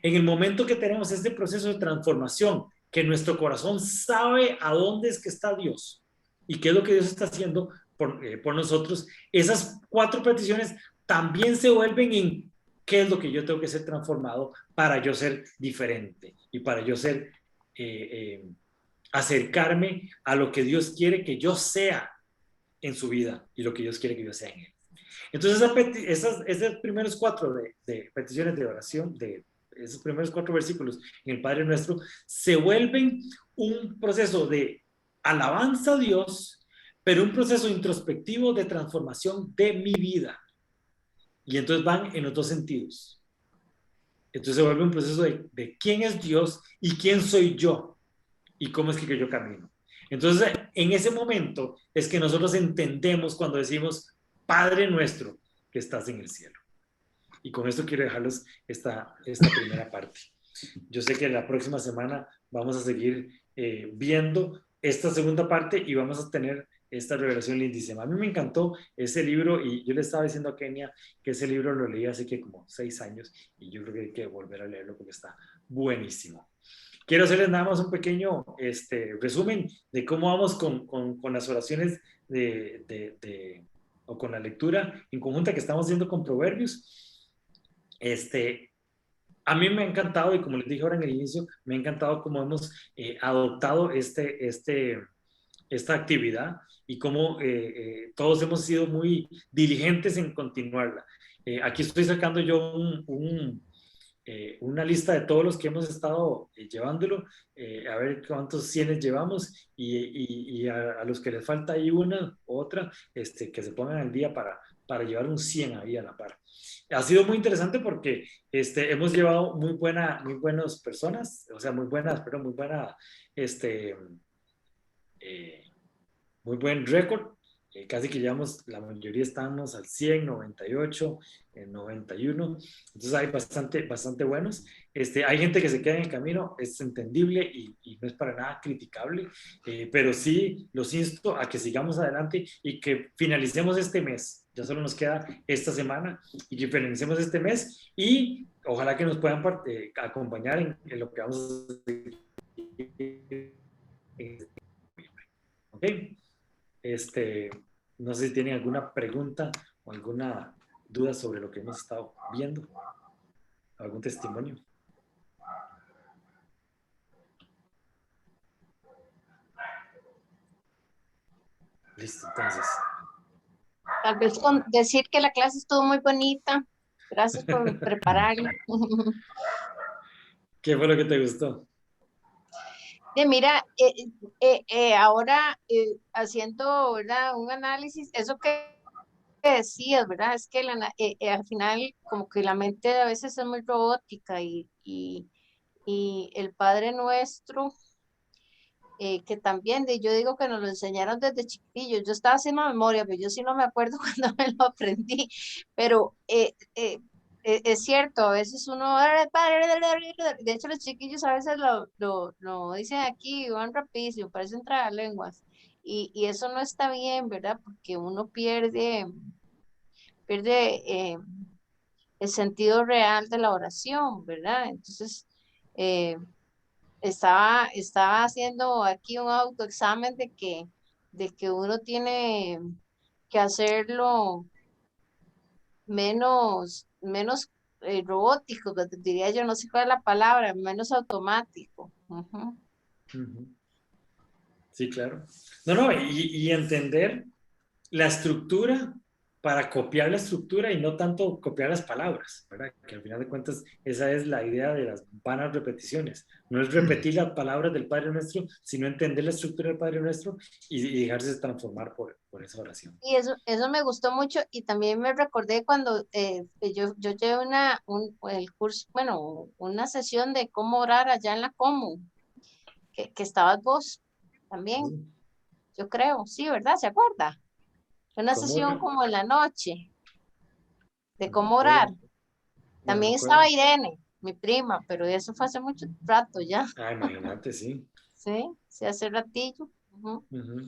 en el momento que tenemos este proceso de transformación, que nuestro corazón sabe a dónde es que está Dios y qué es lo que Dios está haciendo por nosotros, esas 4 peticiones también se vuelven en qué es lo que yo tengo que ser transformado para yo ser diferente y para yo ser acercarme a lo que Dios quiere que yo sea en su vida y lo que Dios quiere que yo sea en él. Entonces, esos primeros 4 de peticiones de oración, de esos primeros 4 versículos en el Padre Nuestro, se vuelven un proceso de alabanza a Dios, pero un proceso introspectivo de transformación de mi vida. Y entonces van en los 2 sentidos. Entonces se vuelve un proceso de quién es Dios y quién soy yo y cómo es que yo camino. Entonces, en ese momento es que nosotros entendemos cuando decimos Padre nuestro que estás en el cielo. Y con esto quiero dejarles esta primera parte. Yo sé que la próxima semana vamos a seguir viendo esta segunda parte y vamos a tener esta revelación lindísima. A mí me encantó ese libro y yo le estaba diciendo a Kenia que ese libro lo leí hace que como 6 años y yo creo que hay que volver a leerlo porque está buenísimo. Quiero hacerles nada más un pequeño resumen de cómo vamos con las oraciones o con la lectura en conjunta que estamos haciendo con Proverbios. A mí me ha encantado, y como les dije ahora en el inicio, me ha encantado cómo hemos adoptado esta actividad y cómo todos hemos sido muy diligentes en continuarla. Aquí estoy sacando yo una lista de todos los que hemos estado llevándolo, a ver cuántos 100 llevamos y a los que les falta ahí una u otra, que se pongan al día para llevar un 100 ahí a la par. Ha sido muy interesante porque hemos llevado muy buenas personas, o sea, muy buen récord. Casi que llevamos, la mayoría estamos al 100, 98, 91. Entonces hay bastante buenos. Hay gente que se queda en el camino, es entendible y no es para nada criticable, pero sí los insto a que sigamos adelante y que finalicemos este mes. Ya solo nos queda esta semana y que finalicemos este mes y ojalá que nos puedan acompañar en lo que vamos a seguir. ¿Ok? No sé si tienen alguna pregunta o alguna duda sobre lo que hemos estado viendo, algún testimonio. Listo, entonces. Tal vez con decir que la clase estuvo muy bonita. Gracias por prepararla. ¿Qué fue lo que te gustó? Mira, ahora haciendo, ¿verdad?, un análisis, eso que decías, ¿verdad? Es que al final como que la mente a veces es muy robótica y el Padre Nuestro, que también yo digo que nos lo enseñaron desde chiquillos. Yo estaba haciendo memoria, pero yo sí no me acuerdo cuando me lo aprendí, pero es cierto, a veces uno, de hecho los chiquillos a veces lo dicen aquí, van rapidísimo, parecen tragalenguas, y eso no está bien, ¿verdad? Porque uno pierde el sentido real de la oración, ¿verdad? Entonces, estaba haciendo aquí un autoexamen de que uno tiene que hacerlo menos robótico, diría yo, no sé cuál es la palabra, menos automático. Uh-huh. Sí, claro. No, no, y entender la estructura para copiar la estructura y no tanto copiar las palabras, ¿verdad? Que al final de cuentas esa es la idea de las vanas repeticiones. No es repetir las palabras del Padre Nuestro, sino entender la estructura del Padre Nuestro y dejarse transformar por esa oración. Y eso me gustó mucho y también me recordé cuando yo llevé el curso, bueno, una sesión de cómo orar allá en la Comu, que estabas vos también, yo creo, sí, ¿verdad? ¿Se acuerda? Una ¿Cómo? sesión como en la noche de No me cómo orar. acuerdo. No me También acuerdo. estaba Irene, mi prima, pero eso fue hace mucho rato ya, Ah, imagínate, sí. sí, hace ratillo. Ujú. Ujú.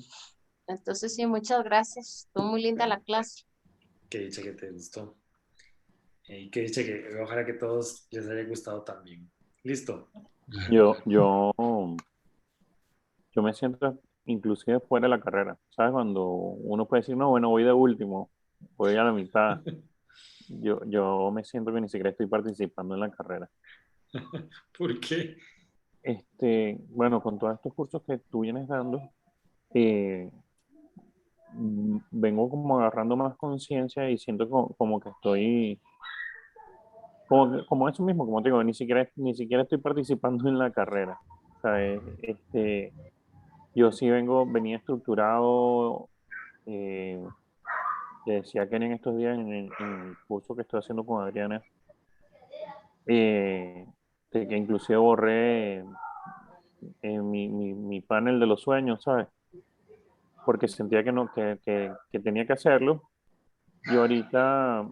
Entonces, sí, muchas gracias. Estuvo muy linda la clase. Qué dicha que te gustó. Y qué dicha que ojalá que a todos les haya gustado también. Listo. Yo, yo, yo me siento inclusive fuera de la carrera. ¿Sabes? Cuando uno puede decir, no, bueno, voy de último, voy a la mitad. Yo me siento que ni siquiera estoy participando en la carrera. ¿Por qué? Bueno, con todos estos cursos que tú vienes dando, eh, vengo como agarrando más conciencia y siento como que estoy, como eso mismo, como te digo, ni siquiera estoy participando en la carrera. O sea, yo sí venía estructurado, eh, le decía que en estos días en el curso que estoy haciendo con Adriana, eh, de que inclusive borré mi panel de los sueños, ¿sabes? Porque sentía que, no, que tenía que hacerlo. Y ahorita,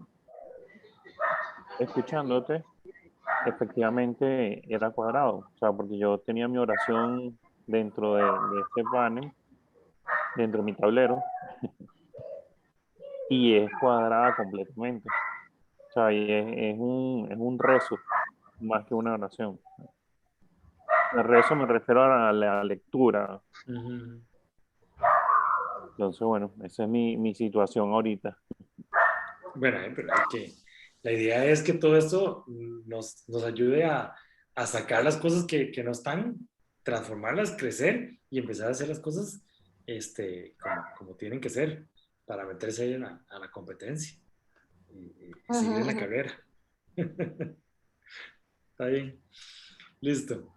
escuchándote, efectivamente era cuadrado. O sea, porque yo tenía mi oración dentro de este panel, dentro de mi tablero, y es cuadrada completamente. O sea, y es un rezo más que una oración. El rezo me refiero a la lectura. Ujú. Entonces, bueno, esa es mi situación ahorita. Bueno, pero la idea es que todo esto nos ayude a sacar las cosas que no están, transformarlas, crecer y empezar a hacer las cosas como tienen que ser para meterse ahí a la competencia y Ujú, seguir en la ujú. carrera. Está bien, listo.